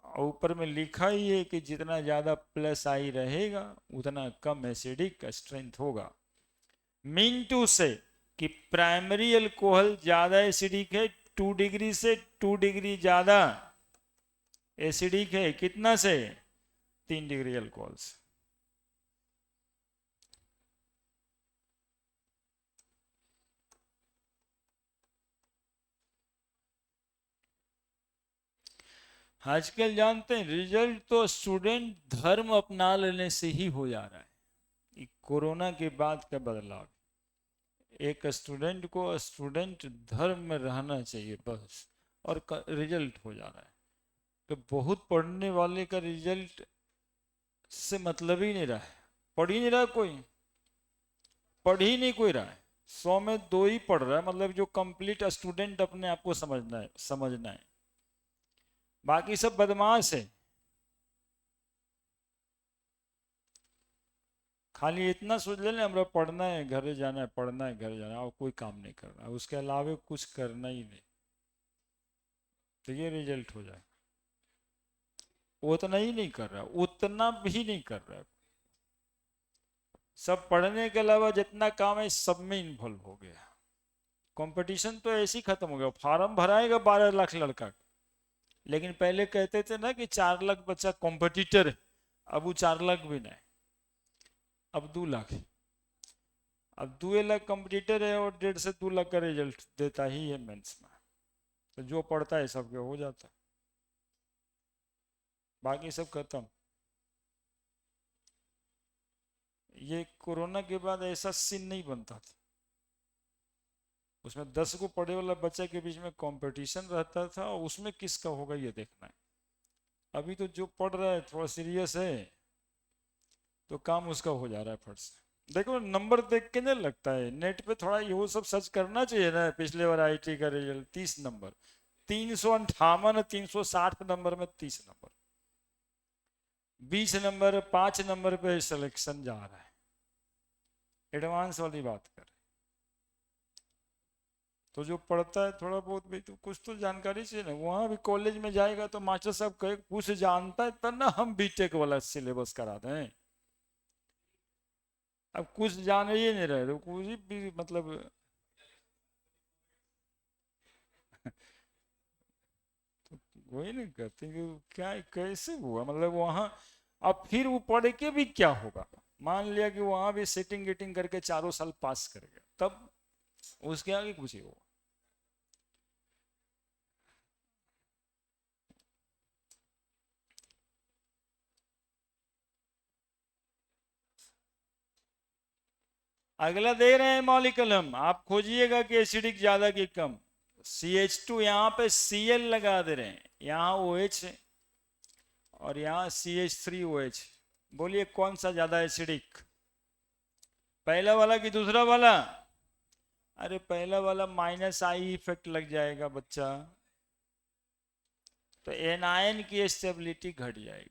ऊपर में लिखा ही है कि जितना ज्यादा प्लस आई रहेगा उतना कम एसिडिक स्ट्रेंथ होगा। मीन टू से कि प्राइमरी अल्कोहल ज्यादा एसिडिक है 2 डिग्री से, 2 डिग्री ज्यादा एसिडिक है कितना से, 3 डिग्री अल्कोहल से। आजकल जानते हैं रिजल्ट तो स्टूडेंट धर्म अपना लेने से ही हो जा रहा है। कोरोना के बाद का बदलाव, एक स्टूडेंट को स्टूडेंट धर्म में रहना चाहिए बस, और रिजल्ट हो जा रहा है। तो बहुत पढ़ने वाले का रिजल्ट से मतलब ही नहीं रहा है, पढ़ ही नहीं रहा कोई, पढ़ ही नहीं कोई रहा है। 100 में 2 ही पढ़ रहा है, मतलब जो कंप्लीट स्टूडेंट अपने आप को समझना है, बाकी सब बदमाश है। खाली इतना सोच लेना हमरा पढ़ना है घरे जाना है, पढ़ना है घर जाना है, और कोई काम नहीं करना, उसके अलावा कुछ करना ही नहीं, तो ये रिजल्ट हो जाए। उतना ही नहीं कर रहा, उतना भी नहीं कर रहा, सब पढ़ने के अलावा जितना काम है सब में इन्वॉल्व हो गया। कंपटीशन तो ऐसे ही खत्म हो गया। फॉर्म भराएगा 12 लाख लड़का, लेकिन पहले कहते थे ना कि 4 लाख बच्चा कॉम्पिटिटर है, अब वो 4 लाख भी नहीं, अब 2 लाख। अब 2 लाख कॉम्पिटिटर है और 1.5 से 2 लाख का रिजल्ट देता ही है मेंस में। तो जो पढ़ता है सबके हो जाता है, बाकी सब खत्म। ये कोरोना के बाद ऐसा सीन नहीं बनता था, उसमें 10 को पढ़े वाला बच्चे के बीच में कंपटीशन रहता था, और उसमें किसका होगा ये देखना है। अभी तो जो पढ़ रहा है थोड़ा सीरियस है तो काम उसका हो जा रहा है फट से। देखो नंबर देख के नहीं लगता है, नेट पे थोड़ा ये सब सर्च करना चाहिए ना। पिछले बार आईटी का रिजल्ट 30 नंबर, 358, 360 नंबर में 30 नंबर, 20 नंबर, 5 नंबर पे सिलेक्शन जा रहा है, एडवांस वाली बात कर। तो जो पढ़ता है थोड़ा बहुत भी तो कुछ तो जानकारी चाहिए ना। वहां भी कॉलेज में जाएगा तो मास्टर साहब कहे कुछ जानता है तब ना हम बीटेक वाला सिलेबस करा दें। अब कुछ जान ही नहीं रहे तो कुछ भी मतलब तो वही नहीं करते कि क्या कैसे हुआ, मतलब वहां अब फिर वो पढ़ के भी क्या होगा। मान लिया कि वहां भी सेटिंग गेटिंग करके 4 साल पास कर गया, तब उसके आगे कुछ ही होगा। अगला दे रहे हैं मॉलिक्यूल, हम आप खोजिएगा कि एसिडिक ज्यादा कि कम। CH2 यहाँ पे Cl लगा दे रहे हैं, यहाँ OH है और यहाँ CH3OH। बोलिए कौन सा ज्यादा एसिडिक, पहला वाला कि दूसरा वाला? अरे पहला वाला माइनस आई इफेक्ट लग जाएगा बच्चा, तो एनायन की स्टेबिलिटी घट जाएगी।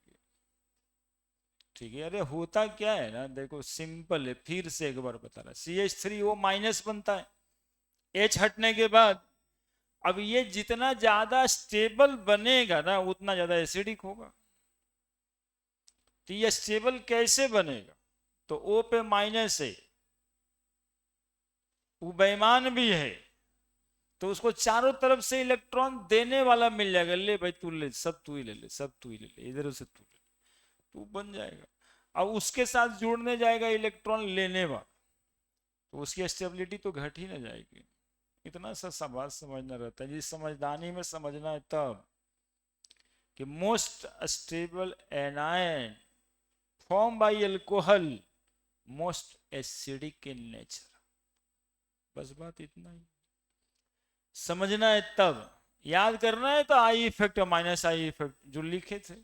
ठीक है, अरे होता क्या है ना, देखो सिंपल है, फिर से एक बार बता रहा। CH3O माइनस बनता है H हटने के बाद। अब ये जितना ज्यादा स्टेबल बनेगा ना उतना ज्यादा एसिडिक होगा। तो ये स्टेबल कैसे बनेगा, तो O पे माइनस है, वो बेईमान भी है, तो उसको चारों तरफ से इलेक्ट्रॉन देने वाला मिल जाएगा। ले भाई तू ले, सब तू ही ले ले, सब तू ही ले ले, इधर से तू ले, तू बन जाएगा। अब उसके साथ जुड़ने जाएगा इलेक्ट्रॉन लेने वाला, तो उसकी स्टेबिलिटी तो घट ही ना जाएगी। इतना सा सवाल समझना रहता है, जिस समझदानी में समझना है तब, कि most stable anion form by alcohol most acidic in nature. बस बात इतना ही समझना है, तब याद करना है तो आई इफेक्ट और माइनस आई इफेक्ट जो लिखे थे।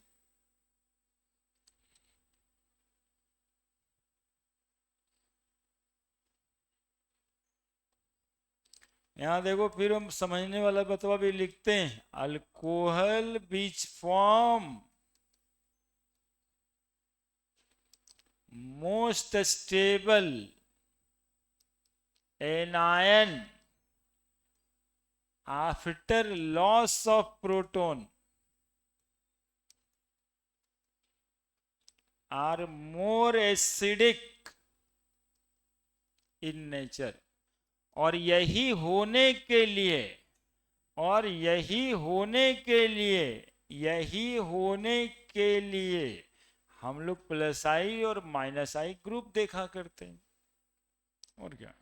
यहां देखो फिर हम समझने वाला बतवा भी लिखते हैं, alcohol which form most stable anion after loss of proton are more acidic in nature। और यही होने के लिए और यही होने के लिए यही होने के लिए हम लोग प्लस आई और माइनस आई ग्रुप देखा करते हैं। और क्या,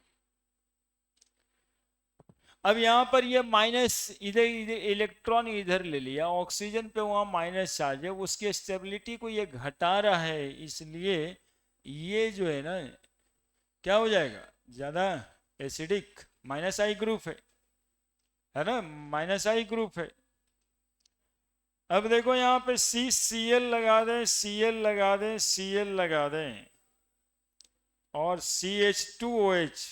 अब यहां पर ये माइनस इधर इधर इलेक्ट्रॉन इधर ले लिया, ऑक्सीजन पे वहां माइनस चार्ज है, उसकी स्टेबिलिटी को ये घटा रहा है, इसलिए ये जो है ना क्या हो जाएगा, ज्यादा एसिडिक, माइनस आई ग्रुप है ना, माइनस आई ग्रुप है। अब देखो यहां पे सी एल लगा दें, सी एल लगा दें, सी एल लगा दें और CH2OH।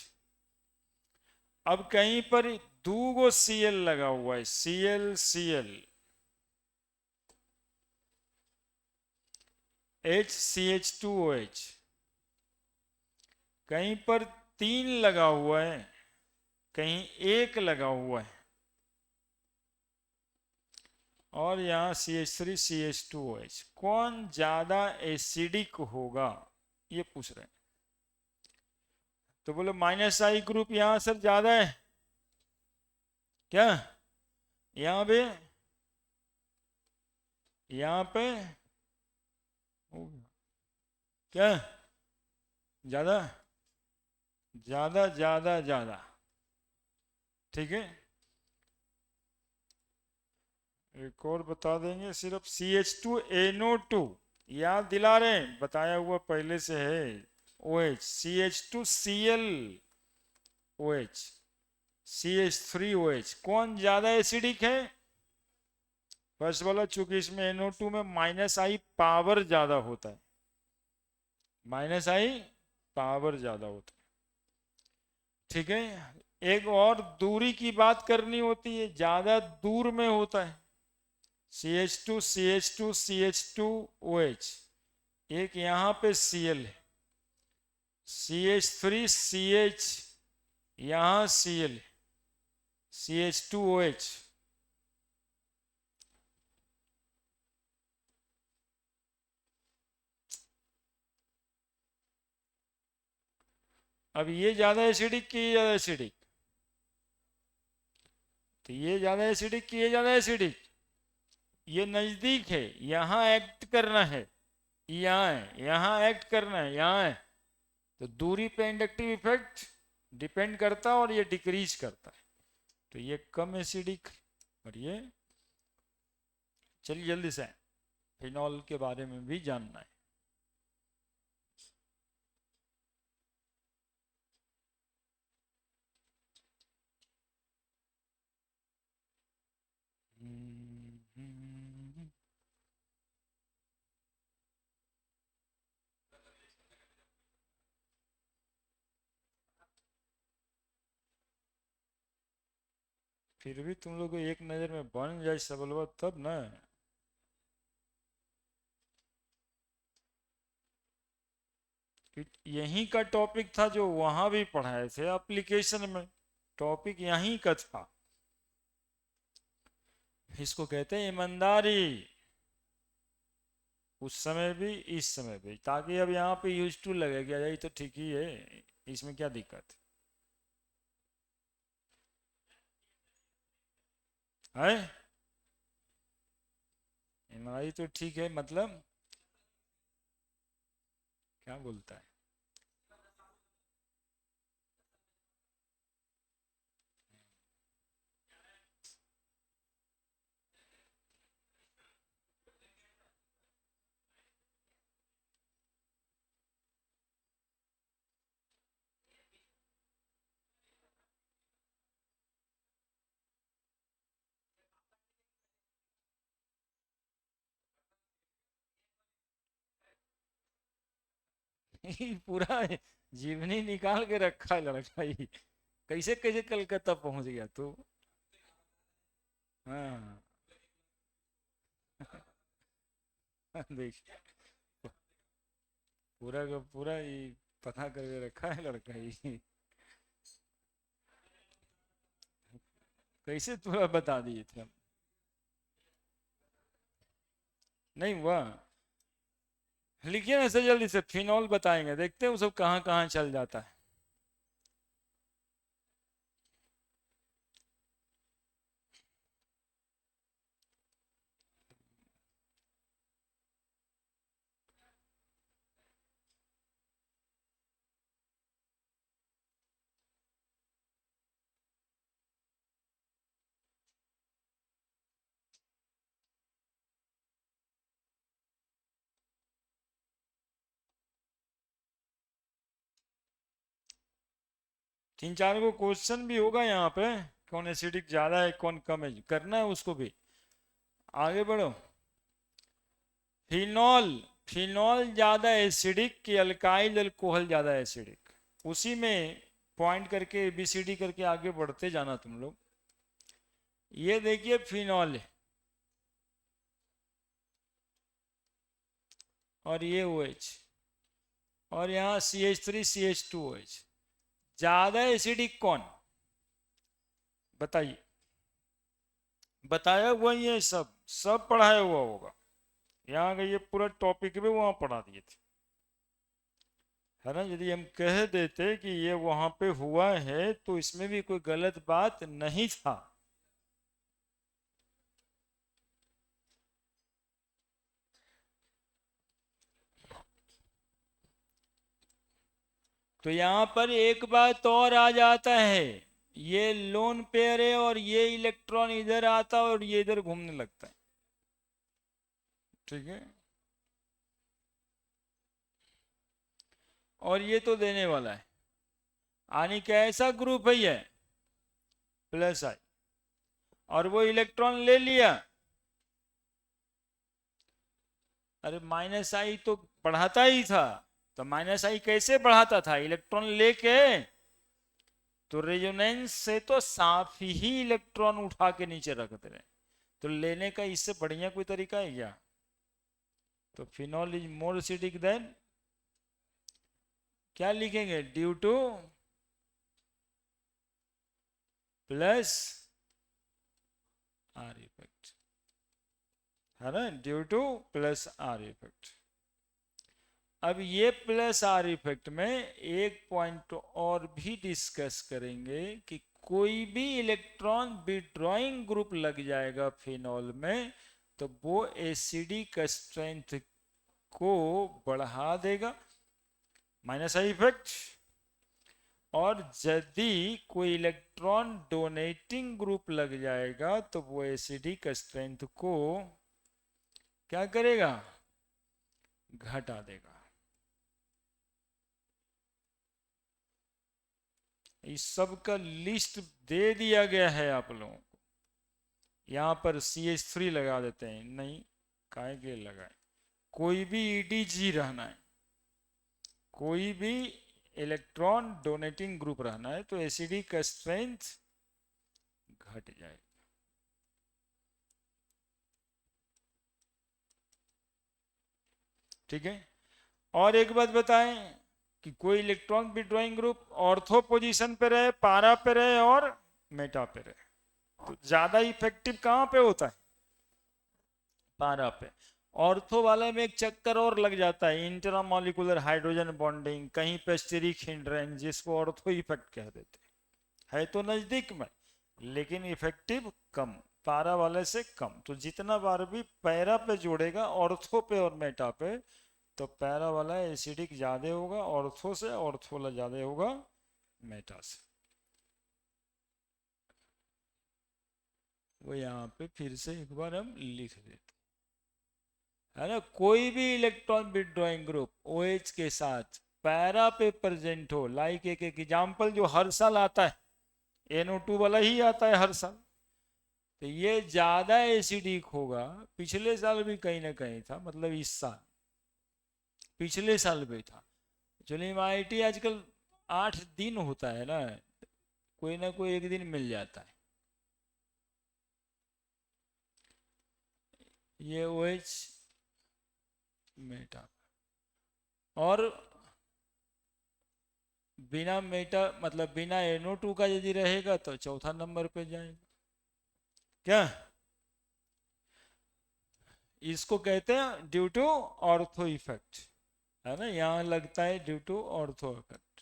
अब कहीं पर दो गो Cl लगा हुआ है, Cl HCH2OH। कहीं पर 3 लगा हुआ है, कहीं 1 लगा हुआ है, और यहां CH3CH2OH। कौन ज्यादा एसिडिक होगा ये पूछ रहे हैं। तो बोलो माइनस आई ग्रुप यहां सर ज्यादा है क्या, यहां पे यहां पे क्या, ज्यादा ज्यादा ज्यादा ज्यादा, ठीक है। एक और बता देंगे, सिर्फ CH2NO2 याद दिला रहे हैं, बताया हुआ पहले से है। OH CH2Cl OH CH3OH, कौन ज्यादा एसिडिक है, फर्स्ट वाला, चूंकि इसमें NO2 में माइनस आई पावर ज्यादा होता है, माइनस आई पावर ज्यादा होता है, ठीक है। एक और दूरी की बात करनी होती है, ज्यादा दूर में होता है, CH2 CH2 CH2OH, एक यहां पे Cl है, CH3CH, यहां Cl, CH2OH। अब ये ज्यादा एसिडिक कि ये ज्यादा एसिडिक, तो ये ज्यादा एसिडिक कि ये ज्यादा एसिडिक, ये नजदीक है, यहां एक्ट करना है, यहाँ है, यहाँ एक्ट करना है, यहाँ है, तो दूरी पे इंडक्टिव इफेक्ट डिपेंड करता है और ये डिक्रीज करता है, तो ये कम एसिडिक। और ये चलिए जल्दी से फिनॉल के बारे में भी जानना है। फिर भी तुम लोग को एक नजर में बन जाए सबलवा तब ना। यहीं का टॉपिक था जो वहां भी पढ़ाए थे एप्लीकेशन में, टॉपिक यहीं का था, इसको कहते हैं ईमानदारी, उस समय भी इस समय भी, ताकि अब यहाँ पे यूज टू लगेगा, यही तो ठीक ही है, इसमें क्या दिक्कत है। ईमानदारी तो ठीक है, मतलब क्या बोलता है। पूरा जीवनी निकाल के रखा है लड़का ही, कैसे कैसे कलकत्ता पहुंच गया तू। हाँ देख, पूरा का पूरा ही पता करके रखा है लड़का ही। कैसे पूरा बता दिए थे हम? नहीं हुआ। लिखिए ना ऐसे जल्दी से, फिनॉल बताएंगे, देखते हैं वो सब कहाँ कहाँ चल जाता है। तीन चार को क्वेश्चन भी होगा यहाँ पे, कौन एसिडिक ज्यादा है कौन कम है, करना है उसको भी। आगे बढ़ो। फिनॉल, फिनॉल ज्यादा एसिडिक कि अल्काइल अल्कोहल ज्यादा एसिडिक? उसी में पॉइंट करके एबीसीडी करके आगे बढ़ते जाना तुम लोग। ये देखिए फिनॉल है, और ये OH, और यहाँ CH3CH2OH। ज्यादा एसिडिक कौन? बताइए। बताया हुआ ही है, सब सब पढ़ाया हुआ होगा। यहाँ का ये पूरा टॉपिक भी वहां पढ़ा दिए थे, है ना। यदि हम कह देते कि ये वहां पे हुआ है तो इसमें भी कोई गलत बात नहीं था। तो यहाँ पर एक बात और आ जाता है, ये लोन पेयर है और ये इलेक्ट्रॉन इधर आता है और ये इधर घूमने लगता है, ठीक है। और ये तो देने वाला है, यानी कैसा ग्रुप है ये? प्लस आई। और वो इलेक्ट्रॉन ले लिया, अरे माइनस आई तो बढ़ाता ही था। तो माइनस आई कैसे बढ़ाता था? इलेक्ट्रॉन लेके। तो रेजोनेंस से तो साफ ही इलेक्ट्रॉन उठा के नीचे रखते रहे। तो लेने का इससे बढ़िया कोई तरीका है क्या? तो phenol is more acidic then, क्या लिखेंगे? Due two plus are effect, है ना, due two plus are effect. अब ये प्लस आर इफेक्ट में एक पॉइंट और भी डिस्कस करेंगे कि कोई भी इलेक्ट्रॉन विड्रॉइंग ग्रुप लग जाएगा फिनॉल में तो वो एसिडिक स्ट्रेंथ को बढ़ा देगा, माइनस आई इफेक्ट। और यदि कोई इलेक्ट्रॉन डोनेटिंग ग्रुप लग जाएगा तो वो एसिडिक स्ट्रेंथ को क्या करेगा? घटा देगा। इस सब का लिस्ट दे दिया गया है आप लोगों को। यहाँ पर CH3 लगा देते हैं, नहीं काहे के लगाए। कोई भी EDG रहना है, कोई भी इलेक्ट्रॉन डोनेटिंग ग्रुप रहना है तो एसिडिक स्ट्रेंथ घट जाए, ठीक है। और एक बात बताएं कि कोई electron withdrawing group ortho position पे रहे, पारा पे रहे और मेटा पे रहे, तो ज्यादा इफेक्टिव कहां पे होता है? पारा पे। ऑर्थो वाले में एक चक्कर और लग जाता है, इंट्रामोलिकुलर हाइड्रोजन बॉन्डिंग, कहीं पे स्टेरिक हिंड्रेंस, जिसको ऑर्थो इफेक्ट कह देते हैं। है तो नजदीक में लेकिन इफेक्टिव कम, पारा वाले से कम। तो जितना बार भी पैरा पे जोड़ेगा ऑर्थो पे और मेटा पे, तो पैरा वाला एसिडिक ज्यादा होगा ऑर्थो से, ऑर्थो वाला ज्यादा होगा मेटा से। वो यहाँ पे फिर से एक बार हम लिख देते, है ना। कोई भी इलेक्ट्रॉन विड्रॉइंग ग्रुप OH के साथ पैरा पे प्रेजेंट हो, लाइक एक एग्जाम्पल जो हर साल आता है, NO2 वाला ही आता है हर साल, तो ये ज्यादा एसिडिक होगा। पिछले साल भी कहीं ना कहीं था, मतलब इस साल, पिछले साल भी था। चलिए MIT आजकल 8 दिन होता है ना, कोई ना कोई एक दिन मिल जाता है। ये OH मेटा, और बिना मेटा मतलब बिना NO2 का यदि रहेगा तो चौथा नंबर पे जाएगा। क्या इसको कहते हैं ड्यू टू ऑर्थो इफेक्ट, है ना, यहाँ लगता है due to ortho effect,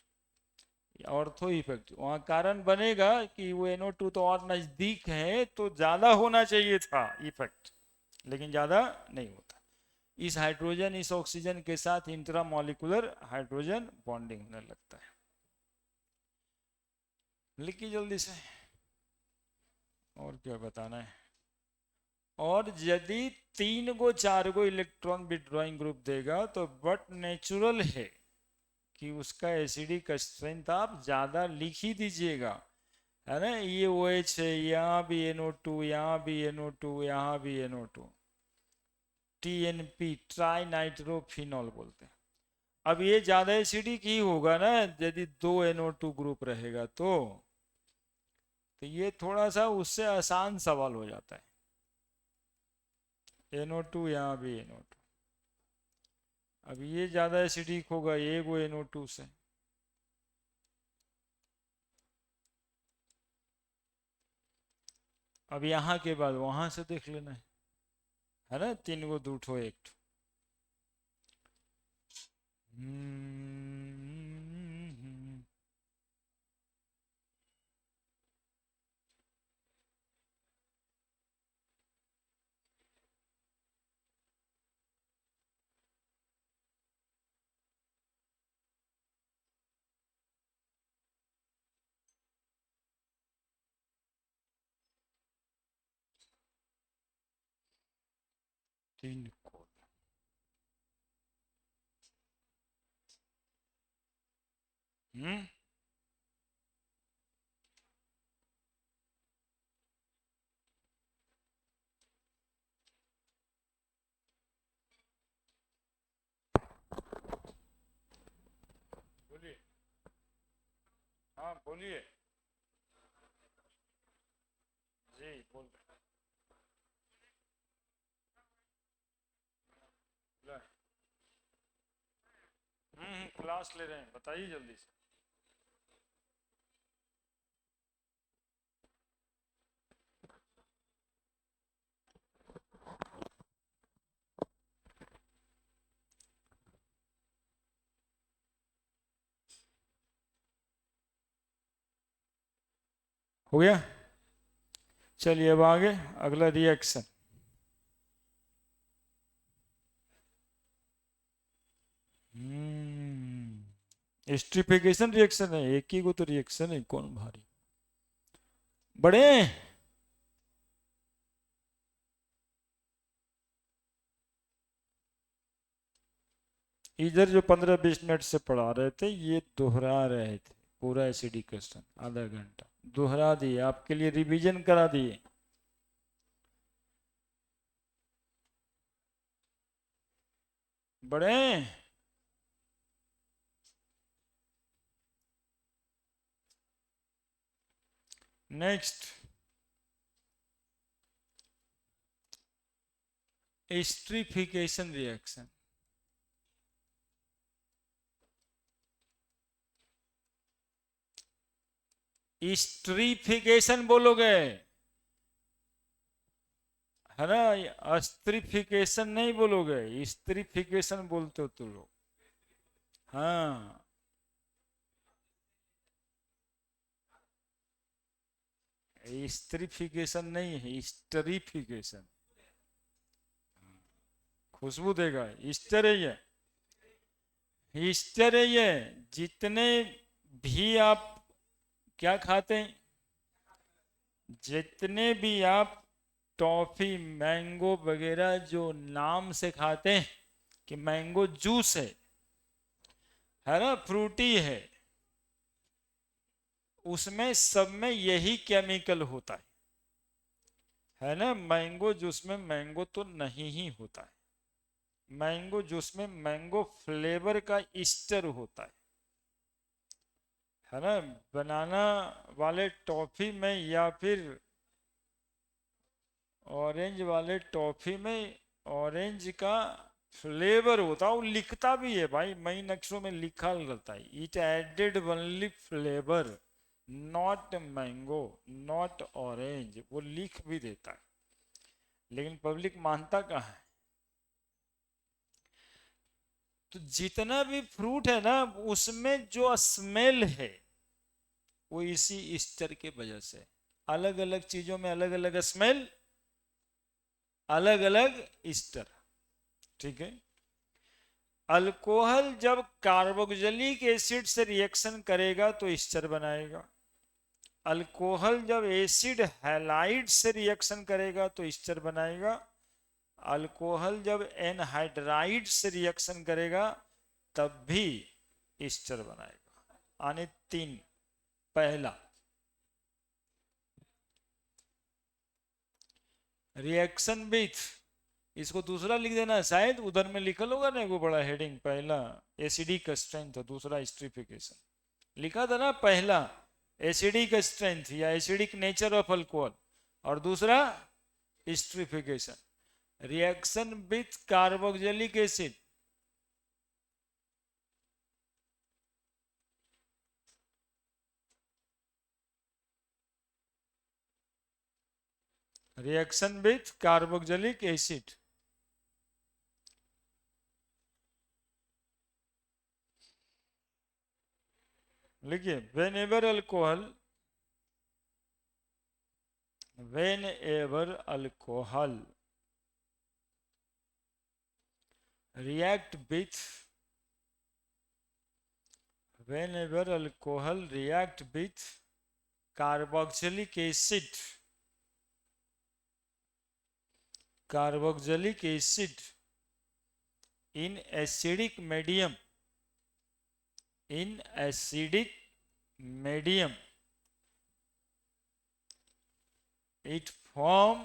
ortho effect वहाँ कारण बनेगा कि वो NO2 तो और नजदीक है तो ज्यादा होना चाहिए था इफेक्ट, लेकिन ज्यादा नहीं होता। इस हाइड्रोजन इस ऑक्सीजन के साथ इंट्रामॉलिक्यूलर हाइड्रोजन बॉन्डिंग होने लगता है। लिखिए जल्दी से, और क्या बताना है। और यदि 3 4 इलेक्ट्रॉन विड्रॉइंग ग्रुप देगा तो बट नेचुरल है कि उसका एसिडिक स्ट्रेंथ आप ज्यादा लिख ही दीजिएगा, है ना। ये OH है, यहाँ भी NO2, यहाँ भी NO2, यहाँ भी NO2, TNP ट्राई नाइट्रोफिनॉल बोलते हैं। अब ये ज्यादा एसिडिक ही होगा ना यदि 2 NO2 ग्रुप रहेगा तो ये थोड़ा सा उससे आसान सवाल हो जाता है। NO2 यहाँ भी NO2, अब ये ज्यादा एसिडिक होगा ये वो NO2 से। अब यहाँ के बाद वहां से देख लेना है ना, 3 दूठो एक। तीन कोड। हम्म बोलिए, हाँ बोलिए जी, बोल रहे क्लास ले रहे हैं, बताइए जल्दी से। हो गया, चलिए अब आगे अगला रिएक्शन। एस्ट्रिफिकेशन रिएक्शन है, एक ही को तो रिएक्शन है, कौन भारी बड़े। इधर जो 15 20 मिनट से पढ़ा रहे थे ये दोहरा रहे थे पूरा एसिडिक क्वेश्चन, आधा घंटा दोहरा दिए आपके लिए, रिवीजन करा दिए। बड़े नेक्स्ट एस्ट्रिफिकेशन रिएक्शन। एस्ट्रिफिकेशन बोलोगे, है ना, अस्त्रिफिकेशन नहीं बोलोगे, एस्ट्रिफिकेशन बोलते हो तुम लोग। हाँ एस्ट्रिफिकेशन नहीं है, एस्टरिफिकेशन, खुशबू देगा, ईस्टर है ये, ईस्टर है ये। जितने भी आप क्या खाते हैं, जितने भी आप टॉफी मैंगो वगैरह जो नाम से खाते हैं कि मैंगो जूस है ना, फ्रूटी उसमें सब में यही केमिकल होता है ना। मैंगो जूस में मैंगो तो नहीं ही होता है, मैंगो जूस में मैंगो फ्लेवर का ईस्टर होता है ना। बनाना वाले टॉफी में या फिर ऑरेंज वाले टॉफी में ऑरेंज का फ्लेवर होता है, वो लिखता भी है भाई, मई अक्षरों में लिखा रहता है, it added only flavour, not mango, not orange, वो लिख भी देता है, लेकिन पब्लिक मानता कहाँ है। तो जितना भी फ्रूट है ना, उसमें जो स्मेल है वो इसी ईस्टर के वजह से, अलग अलग चीजों में अलग अलग स्मेल, अलग अलग ईस्टर। ठीक है। अल्कोहल जब कार्बोक्सिलिक एसिड से रिएक्शन करेगा तो ईस्टर बनाएगा। अल्कोहल जब एसिड हैलाइड से रिएक्शन करेगा तो ईस्टर बनाएगा। अल्कोहल जब एनहाइड्राइड से रिएक्शन करेगा तब भी ईस्टर बनाएगा। यानी तीन। पहला, रिएक्शन विथ, इसको दूसरा लिख देना, शायद उधर में लिखल होगा ना, वो बड़ा हेडिंग, पहला एसिडिक स्ट्रेंथ, दूसरा एस्ट्रिफिकेशन। लिखा था ना, पहला एसिडिक स्ट्रेंथ या एसिडिक नेचर ऑफ अल्कोहल, और दूसरा esterification. Reaction with carboxylic acid, reaction with carboxylic acid. लिखिए, whenever alcohol react with whenever alcohol react with carboxylic acid, carboxylic acid in acidic medium, in acidic medium, it form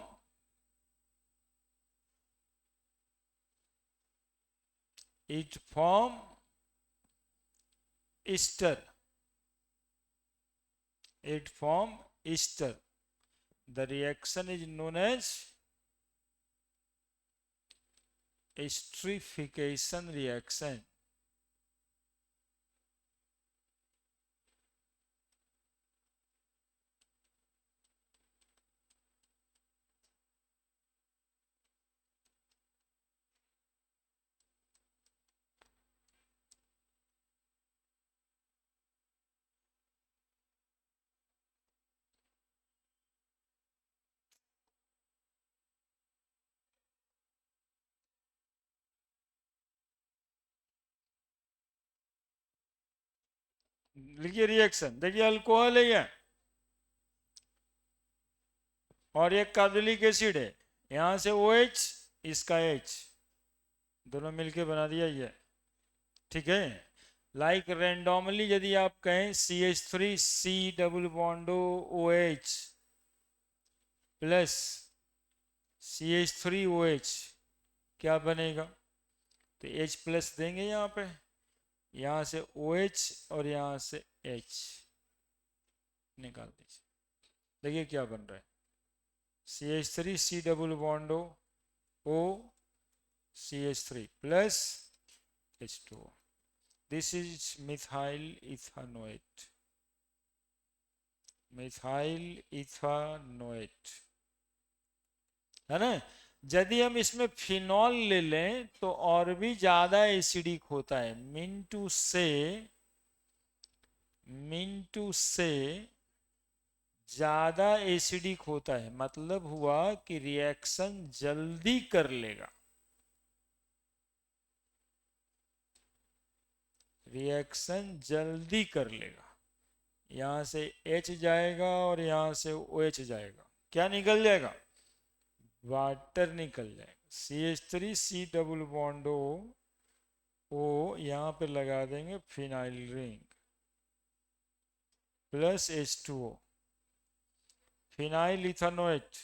ester, it form ester. The reaction is known as esterification reaction. लिखिए reaction, देखिए alcohol है ये, और एक carboxylic acid है, यहां से OH, इसका H, दोनों मिलके बना दिया ये। ठीक है। लाइक रेंडोमली यदि आप कहें CH3C double bond OH plus CH3OH, क्या बनेगा? तो H प्लस देंगे यहाँ पे, यहाँ से OH और यहाँ से H निकाल दीजिए। देखिए क्या बन रहा है, CH3C double bond O CH3 plus H2O। This is methyl ethanoate, methyl ethanoate, है ना। यदि हम इसमें फिनॉल ले लें तो और भी ज्यादा एसिडिक होता है। मिंटू से ज्यादा एसिडिक होता है, मतलब हुआ कि रिएक्शन जल्दी कर लेगा, रिएक्शन जल्दी कर लेगा। यहां से H जाएगा और यहां से OH जाएगा, क्या निकल जाएगा? वाटर निकल जाएगा। CH3C डबल बॉन्ड O यहां पे लगा देंगे phenyl ring plus H2O, phenyl ethanoate,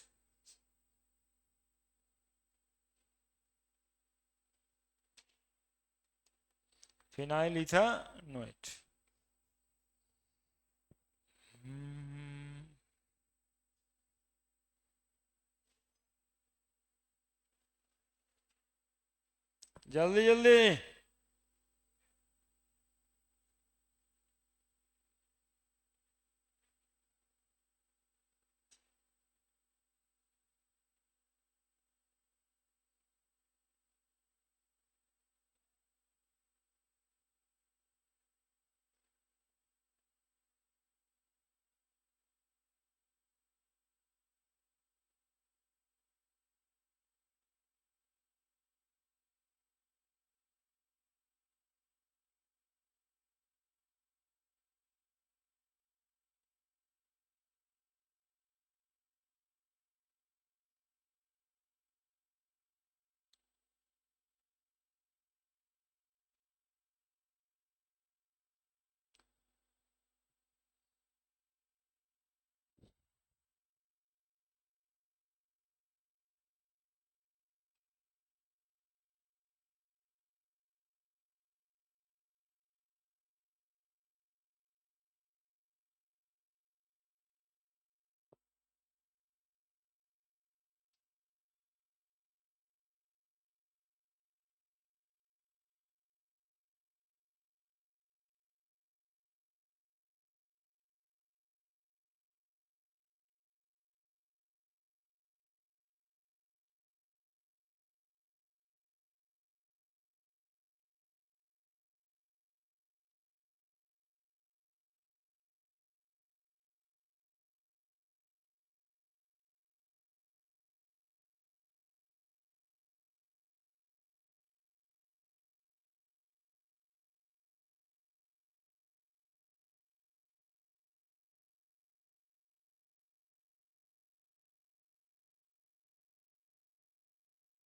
phenyl ethanoate. जल्दी जल्दी,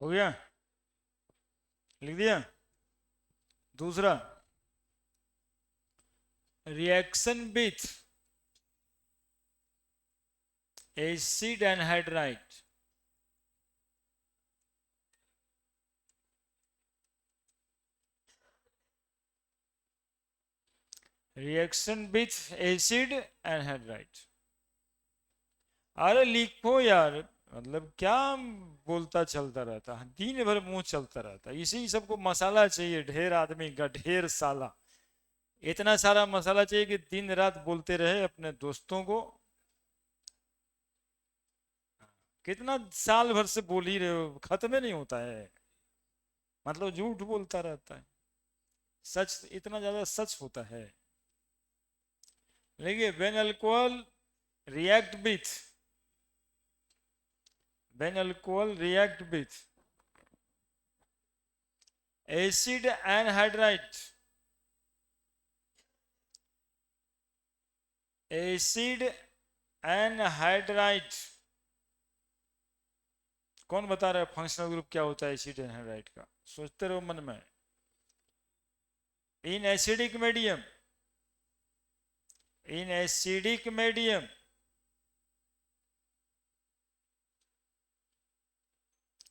हो गया, लिख दिया। दूसरा, reaction with acid anhydride. Reaction with acid anhydride. अरे लिखो यार, मतलब क्या बोलता चलता रहता है, दिन भर मुंह चलता रहता है, इसी सबको मसाला चाहिए, ढेर आदमी का ढेर साला। इतना सारा मसाला चाहिए कि दिन रात बोलते रहे अपने दोस्तों को। कितना साल भर से बोल ही रहे हो, खत्म ही नहीं होता है, मतलब झूठ बोलता रहता है। सच इतना ज्यादा सच होता है। देखिए, when alcohol react with, when alcohol react with acid anhydride, acid anhydride, कौन बता रहा है फंक्शनल ग्रुप क्या होता है एसिड एनहाइड्राइड का? सोचते रहो मन में। In acidic medium, in acidic medium,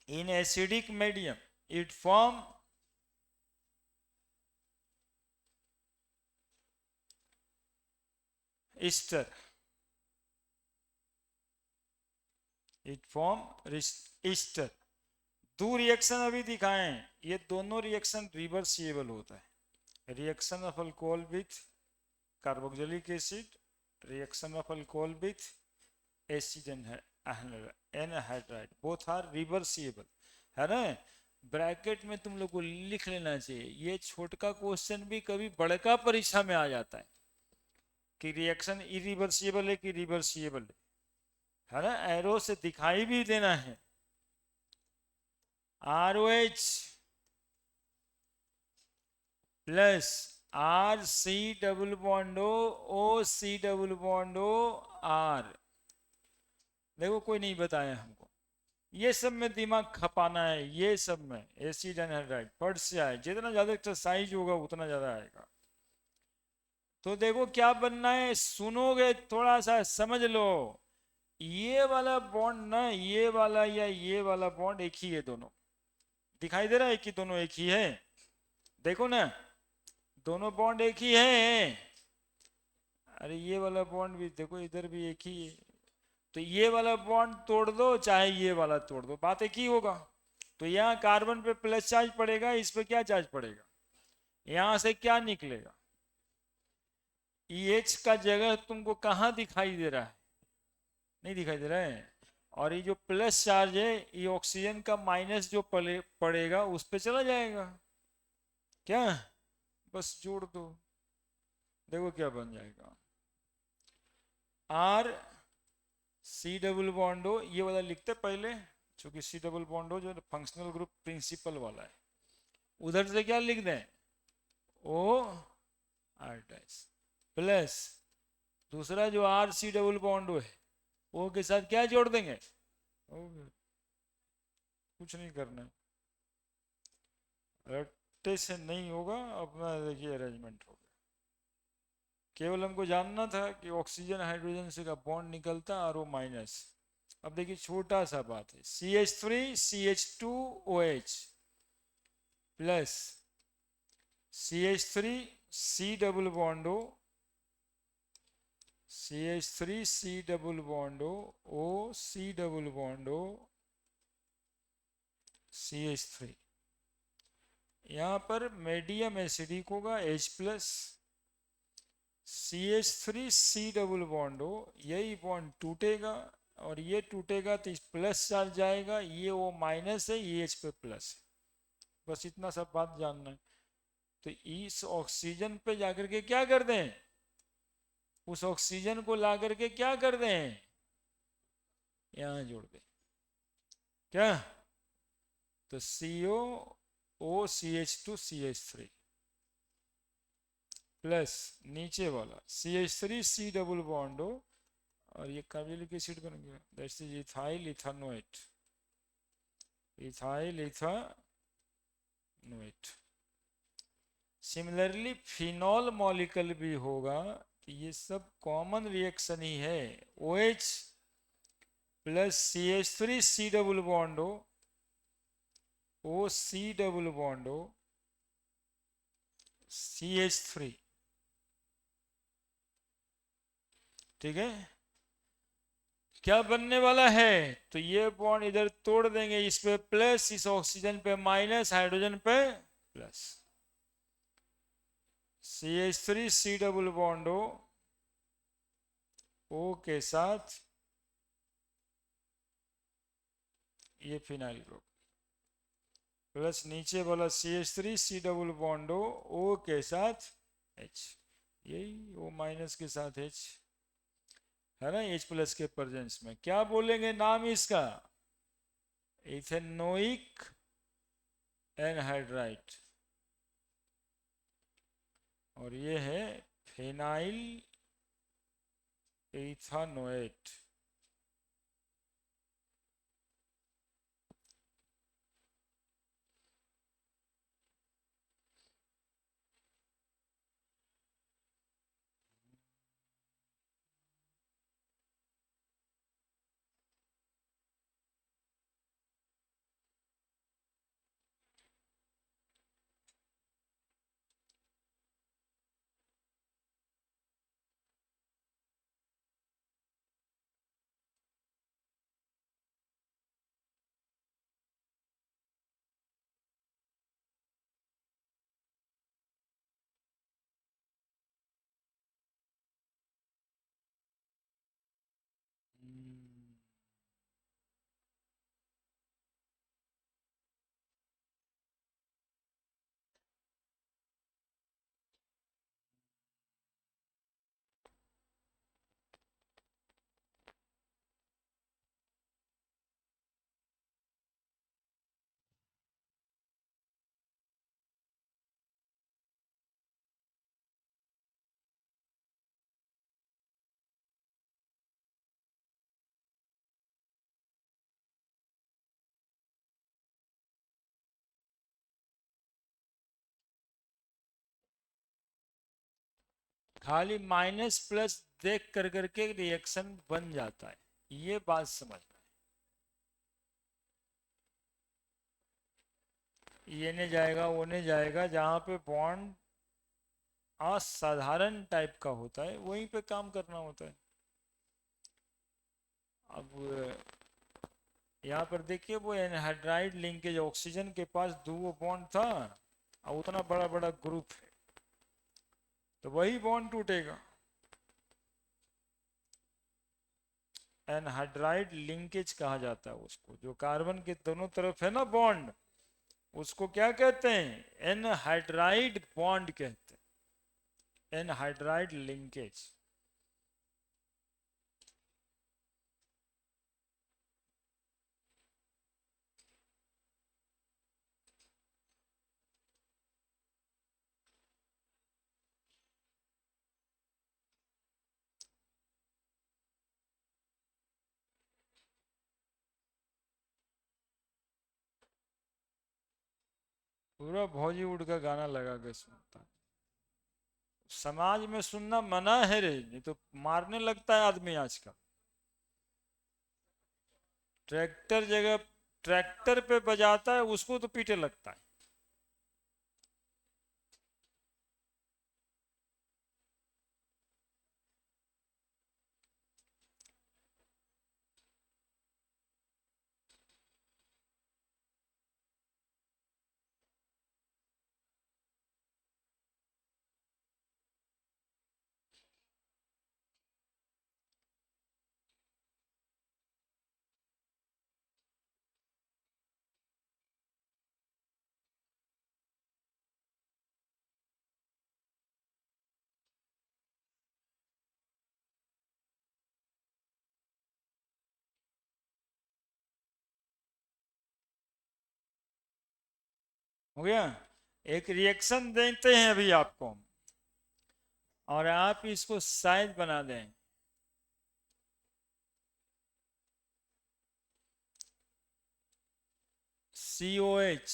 in acidic medium it form ester, it form ester। दो रिएक्शन अभी दिखाए हैं, ये दोनों रिएक्शन रिवर्सिबल होता है। Reaction of alcohol with carboxylic acid, reaction of alcohol with acid anhydride, both are reversible, है ना। ब्रैकेट में तुम लोग को लिख लेना चाहिए, ये छोटका क्वेश्चन भी कभी बड़का परीक्षा में आ जाता है कि रिएक्शन इरिवर्सिबल है कि रिवर्सिबल है ना। एरो से दिखाई भी देना है। ROH plus RC double bond OC double bond R। देखो कोई नहीं बताया हमको, ये सब में दिमाग खपाना है, ये सब में एसिड एनहाइड्राइड फट से आए, जितना ज्यादा एक्सरसाइज होगा उतना ज्यादा आएगा। तो देखो क्या बनना है, सुनोगे थोड़ा सा समझ लो। ये वाला बॉन्ड ना, ये वाला या ये वाला बॉन्ड एक ही है, दोनों दिखाई दे रहा है कि दोनों एक ही है। देखो ना, दोनों बॉन्ड एक ही है। अरे ये वाला बॉन्ड भी देखो, इधर भी एक ही है। तो ये वाला बॉन्ड तोड़ दो चाहे ये वाला तोड़ दो, बात एक ही होगा। तो यहाँ कार्बन पे प्लस चार्ज पड़ेगा, इस पे क्या चार्ज पड़ेगा, यहां से क्या निकलेगा, EH का जगह तुमको कहाँ दिखाई दे रहा है? नहीं दिखाई दे रहा है। और ये जो प्लस चार्ज है, ये ऑक्सीजन का माइनस जो पड़ेगा उस पे चला जाएगा। क्या, बस जोड़ दो, देखो क्या बन जाएगा। RC डबल बॉन्ड ये वाला लिखते पहले, क्योंकि C डबल बॉन्ड जो फंक्शनल ग्रुप प्रिंसिपल वाला है, उधर से क्या लिख दें, OR प्लस दूसरा जो RC डबल बॉन्ड है वो के साथ क्या जोड़ देंगे, कुछ नहीं करना, रट्टे से नहीं होगा, अपना देखिए अरेंजमेंट होगा। केवल हमको जानना था कि ऑक्सीजन हाइड्रोजन से का बॉन्ड निकलता और वो माइनस। अब देखिए छोटा सा बात है, CH3 CH2OH plus CH3 C double bond CH3 C double bond O C double bond CH3। यहाँ पर मीडियम एसिडिक होगा H plus, CH3 C double bond यही बॉन्ड टूटेगा और ये टूटेगा तो इस प्लस चार्ज जाएगा, ये वो माइनस है, ये H पे प्लस है। बस इतना सब बात जानना है। तो इस ऑक्सीजन पे जाकर के क्या कर दें, उस ऑक्सीजन को ला करके क्या कर दें, यहां जोड़ दें, क्या, तो COOCH2CH3 प्लस नीचे वाला CH3 C डबल बॉन्ड और ये कार्बोक्सिलिक एसिड बन गया, that's is ethyl ethanoate. Ethyl ethanoate. Similarly phenol molecule भी होगा, तो ये सब कॉमन रिएक्शन ही है। OH plus CH3 C double bond हो, OC डबल बॉन्ड हो, CH3, ठीक है। क्या बनने वाला है, तो ये बॉन्ड इधर तोड़ देंगे, इस पे प्लस, इस ऑक्सीजन पे माइनस, हाइड्रोजन पे plus, CH3 C double bond हो O के साथ ये फिनाइल ग्रुप, प्लस नीचे वाला CH3 C डबल बॉन्ड हो O के साथ H, यही O माइनस के साथ H है ना, H प्लस के प्रेजेंस में। क्या बोलेंगे नाम इसका, इथेनोइक एनहाइड्राइड, और ये है फिनाइल इथानोएट। खाली माइनस प्लस देख कर करके रिएक्शन बन जाता है, ये बात समझना। ये ने जाएगा वो ने जाएगा, जहां पे बॉन्ड असाधारण टाइप का होता है वहीं पे काम करना होता है। अब यहाँ पर देखिए, वो एनहाइड्राइड लिंकेज, ऑक्सीजन के पास दो बॉन्ड था और उतना बड़ा बड़ा ग्रुप है, तो वही बॉन्ड टूटेगा। एनहाइड्राइड लिंकेज कहा जाता है उसको, जो कार्बन के दोनों तरफ है ना बॉन्ड, उसको क्या कहते हैं, एनहाइड्राइड बॉन्ड कहते हैं, एनहाइड्राइड लिंकेज। पूरा बॉलीवुड का गाना लगा के सुनता है। समाज में सुनना मना है रे, नहीं तो मारने लगता है आदमी आजकल। ट्रैक्टर जगह ट्रैक्टर पे बजाता है उसको तो पीटे लगता है। हो गया। एक रिएक्शन देते हैं अभी आपको, और आप इसको शायद बना दें। COH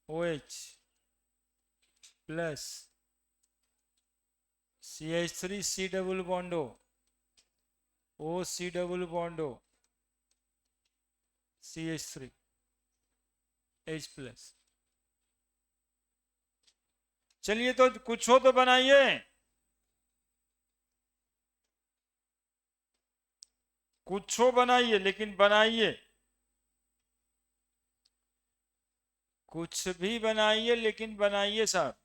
OH plus CH3 C double bond O C double bond CH3 H plus. चलिए तो कुछ हो तो बनाइए, कुछ हो बनाइए, लेकिन बनाइए, कुछ भी बनाइए लेकिन बनाइए साहब।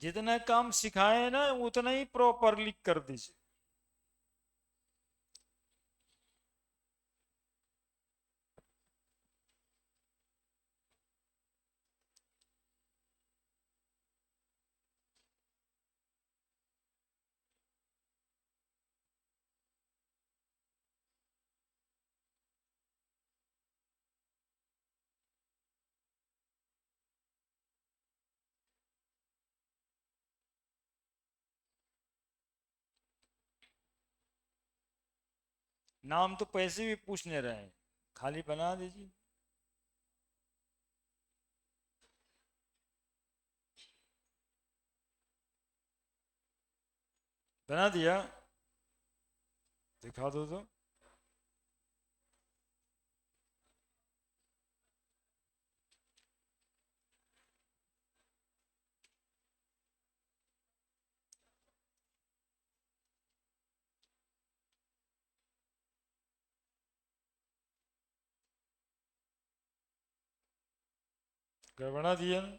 जितना काम सिखाए ना उतना ही प्रॉपरली कर दीजिए। नाम तो पैसे भी पूछने रहे हैं, खाली बना दीजिए। बना दिया, दिखा दो तो। गड़बड़ा दिया ना।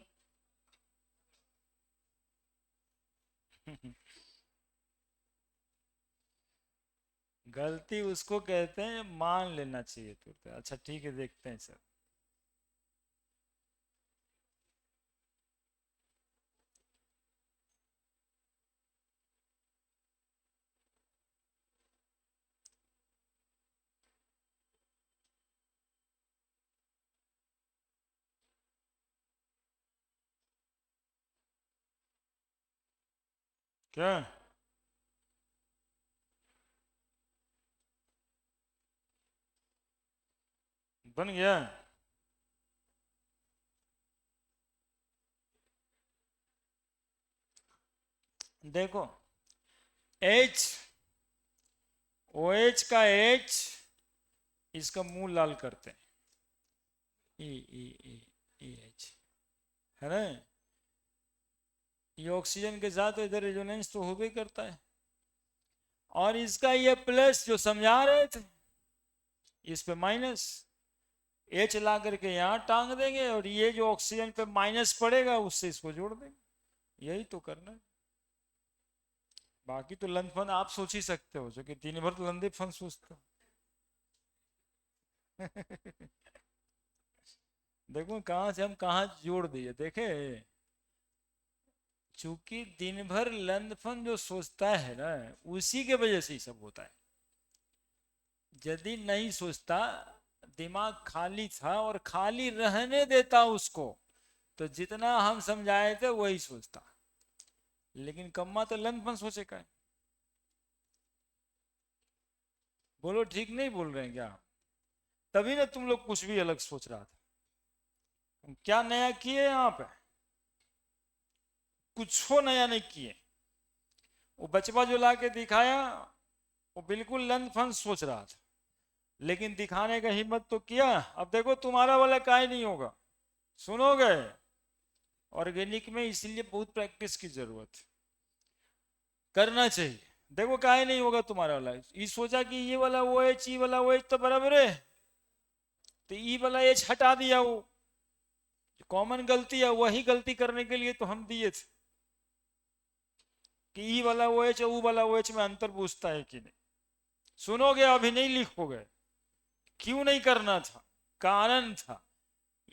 गलती उसको कहते हैं मान लेना चाहिए तो। अच्छा ठीक है, देखते हैं सर। क्या बन गया? देखो, H OH का H, इसका मुंह लाल करते हैं, ई ई ई ई एच, है ना? ये ऑक्सीजन के साथ इधर रेजोनेंस तो हो भी करता है। और इसका ये प्लस जो समझा रहे थे, इस पे माइनस, H ला करके यहाँ टांग देंगे और ये जो ऑक्सीजन पे माइनस पड़ेगा उससे इसको जोड़ देंगे। यही तो करना है। बाकी तो लंद फन आप सोच ही सकते हो, जो कि दिन भर तो लंदे फन सोचते हो। देखो कहां से हम कहां जोड़ दिए, देखे? चूंकि दिन भर लंदफन जो सोचता है ना, उसी के वजह से ही सब होता है। यदि नहीं सोचता, दिमाग खाली था और खाली रहने देता उसको, तो जितना हम समझाए थे वही सोचता। लेकिन कम्मा तो लंदफन सोचे का है। बोलो ठीक नहीं बोल रहे हैं क्या? तभी ना तुम लोग कुछ भी अलग सोच रहा था। हम क्या नया किए यहाँ पे? कुछ हो नया नहीं किए। वो बचपा जो ला के दिखाया, वो बिल्कुल लंद फंद सोच रहा था, लेकिन दिखाने का हिम्मत तो किया। अब देखो तुम्हारा वाला काहे नहीं होगा, सुनोगे? ऑर्गेनिक में इसलिए बहुत प्रैक्टिस की जरूरत है, करना चाहिए। देखो काहे नहीं होगा तुम्हारा वाला। ये सोचा कि ये वाला वो एच, ई वाला वो एच तो बराबर है, तो ई वाला एच हटा दिया। वो कॉमन गलती है, वही गलती करने के लिए तो हम दिए थे। कि ई वाला ओ एच ऊ वाला ओ एच में अंतर पूछता है कि नहीं। सुनोगे अभी नहीं लिखोगे। क्यों नहीं करना था? कारण था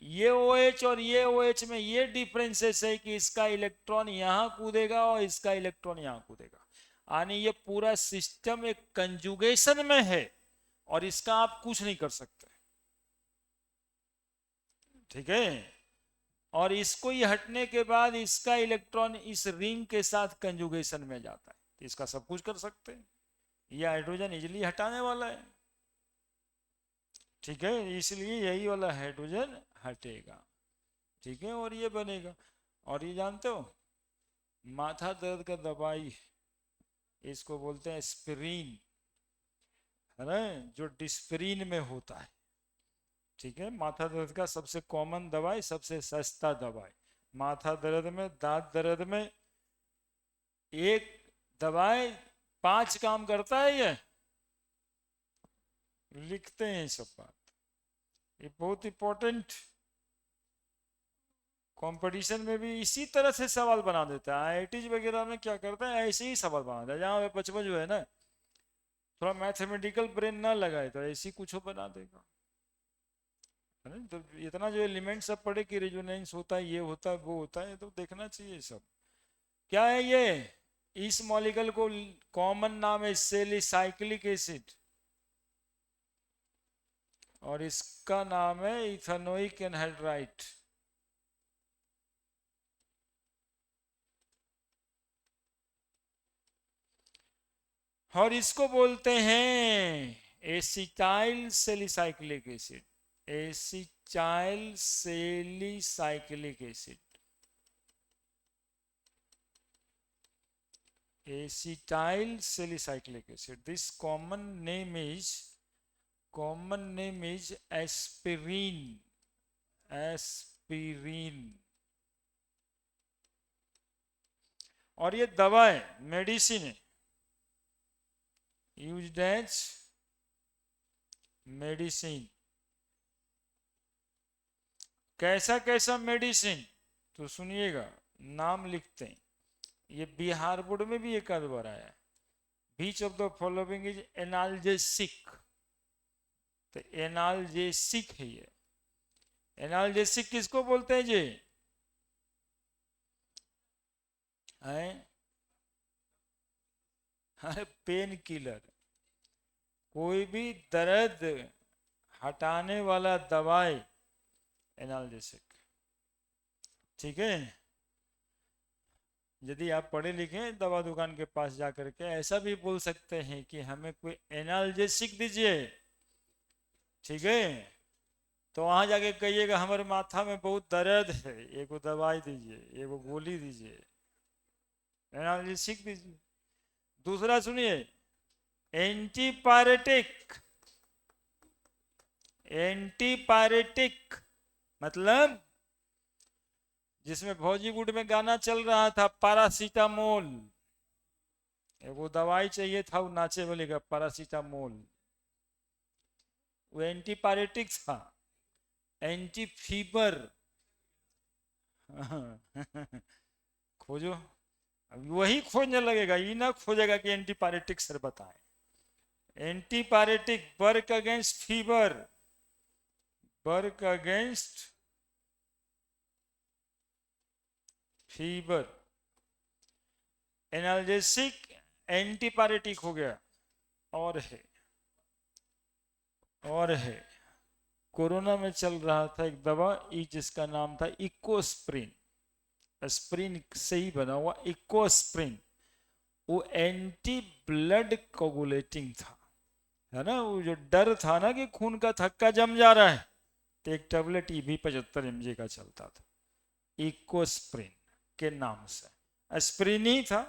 ये OH और ये OH में ये डिफरेंसेस है कि इसका इलेक्ट्रॉन यहां कूदेगा और इसका इलेक्ट्रॉन यहां कूदेगा, यानी ये पूरा सिस्टम एक कंजुगेशन में है और इसका आप कुछ नहीं कर सकते। ठीक है। और इसको ये हटने के बाद इसका इलेक्ट्रॉन इस रिंग के साथ कंजुगेशन में जाता है, इसका सब कुछ कर सकते हैं। ये हाइड्रोजन इजिली हटाने वाला है। ठीक है, इसलिए यही वाला हाइड्रोजन हटेगा। ठीक है, और ये बनेगा। और ये जानते हो माथा दर्द का दवाई, इसको बोलते हैं एस्पिरिन, है ना, जो डिस्पिरिन में होता है। ठीक है, माथा दर्द का सबसे कॉमन दवाई, सबसे सस्ता दवाई। माथा दर्द में, दांत दर्द में एक दवाई 5 काम करता है। ये लिखते हैं सब बात, ये बहुत इंपॉर्टेंट। कंपटीशन में भी इसी तरह से सवाल बना देता है। IIT वगैरह में क्या करता है, ऐसे ही सवाल बना देता है। जहाँ बचपन जो है ना, थोड़ा मैथमेटिकल ब्रेन ना लगाए तो ऐसे ही कुछ बना देगा, है ना। तो इतना जो एलिमेंट सब पढ़े कि रेजोनेंस होता है, ये होता है, वो होता है, तो देखना चाहिए सब। क्या है ये? इस मॉलिक्यूल को कॉमन नाम है सेलिसाइक्लिक एसिड, और इसका नाम है इथेनोइक एनहाइड्राइड। और इसको बोलते हैं acetyl salicylic acid, acetyl salicylic acid, acetyl salicylic acid. This common name is aspirin, aspirin. और ये दवा है, मेडिसिन है, यूज्ड एज मेडिसिन। कैसा कैसा मेडिसिन, तो सुनिएगा, नाम लिखते हैं। ये बिहार बोर्ड में भी एक आध बार आया है। Which of the following is analgesic, तो एनाल्जेसिक है ये। एनाल्जेसिक किसको बोलते हैं जी? पेन किलर, कोई भी दर्द हटाने वाला दवाई एनाल्जेसिक। ठीक है, यदि आप पढ़े लिखे दवा दुकान के पास जाकर के ऐसा भी बोल सकते हैं कि हमें कोई एनाल्जेसिक दीजिए। ठीक है, तो वहां जाके कहिएगा हमारे माथा में बहुत दर्द है, एक दवाई दीजिए, एक गोली दीजिए, एनाल्जेसिक दीजिए। दूसरा सुनिए, एंटीपायरेटिक। एंटीपायरेटिक मतलब जिसमें बॉलीवुड में गाना चल रहा था, पैरासीटामोल। वो दवाई चाहिए था, वो नाचे वाले का पैरासीटामोल, वो एंटीपायरेटिक था। एंटी फीवर खोजो, वही खोजने लगेगा, ये ना खोजेगा कि एंटीपायरेटिक सर बताए। Antipyretic work against fever, work against fever. Analgesic antipyretic हो गया। और है कोरोना में चल रहा था एक दवा, जिसका नाम था इकोस्प्रिन। एस्प्रिन से ही बना हुआ इकोस्प्रिन। वो एंटी ब्लड कोगुलेटिंग था, है ना। वो जो डर था ना कि खून का थक्का जम जा रहा है, तो एक टेबलेट भी 75 mg का चलता था, इकोस्प्रिन के नाम से। एस्प्रिन ही था।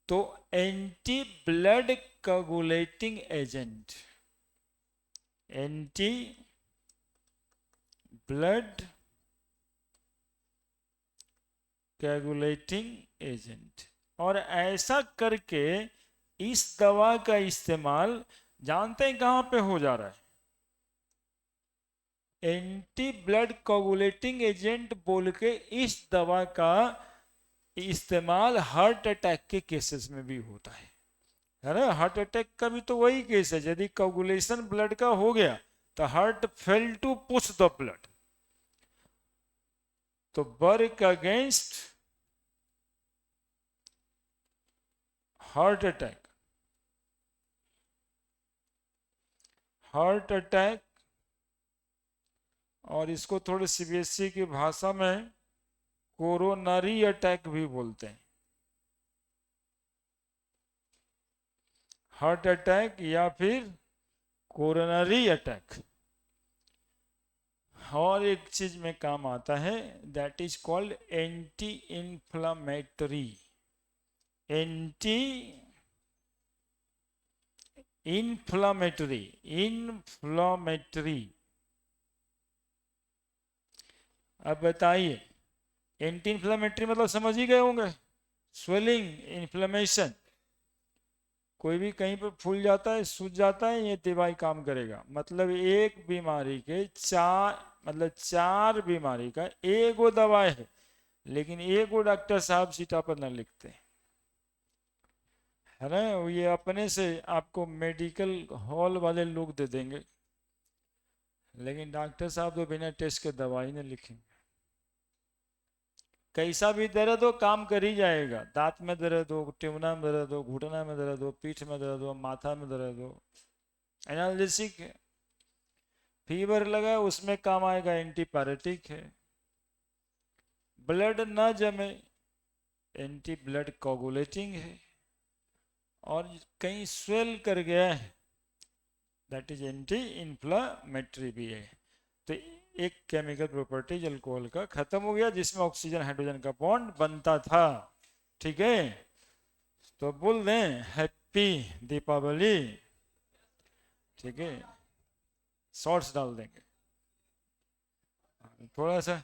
तो anti blood coagulating agent, anti blood coagulating agent. और ऐसा करके इस दवा का इस्तेमाल जानते हैं कहां पे हो जा रहा है? एंटी ब्लड कोगुलेटिंग एजेंट बोल के इस दवा का इस्तेमाल हार्ट अटैक के केसेस में भी होता है ना। हार्ट अटैक का भी तो वही केस है, यदि कोगुलेशन ब्लड का हो गया तो heart fail to push the blood, तो work against heart attack. Heart attack, और इसको थोड़े सीबीएसई की भाषा में कोरोनरी अटैक भी बोलते हैं। हार्ट अटैक या फिर कोरोनरी अटैक। और एक चीज में काम आता है, that is called anti inflammatory. Anti inflammatory, inflammatory. अब बताइए, एंटी इन्फ्लामेटरी मतलब समझ ही गए होंगे, स्वेलिंग, इन्फ्लेमेशन। कोई भी कहीं पर फूल जाता है, सूज जाता है, ये दवाई काम करेगा। मतलब एक बीमारी के चार बीमारी का एक वो दवाई है, लेकिन एक वो डॉक्टर साहब सीटा पर न लिखते है ना। ये अपने से आपको मेडिकल हॉल वाले लोग दे देंगे, लेकिन डॉक्टर साहब तो बिना टेस्ट के दवाई नहीं लिखेंगे। कैसा भी दर्द हो काम कर ही जाएगा। दांत में दर्द हो, टिमना में दर्द हो, घुटना में दर्द हो, पीठ में दर्द हो, माथा में दर्द हो, एनालिसिक है। फीवर लगा उसमें काम आएगा, एंटीपायरेटिक है। ब्लड न जमे, एंटी ब्लड कोगुलेटिंग है। और कहीं स्वेल कर गया है, दैट इज एंटी इन्फ्लामेटरी भी है। तो एक केमिकल प्रॉपर्टीज अल्कोहल का खत्म हो गया, जिसमें ऑक्सीजन हाइड्रोजन का बॉन्ड बनता था। ठीक है, तो बोल दें हैप्पी दीपावली। ठीक है, शॉर्ट्स डाल देंगे थोड़ा सा।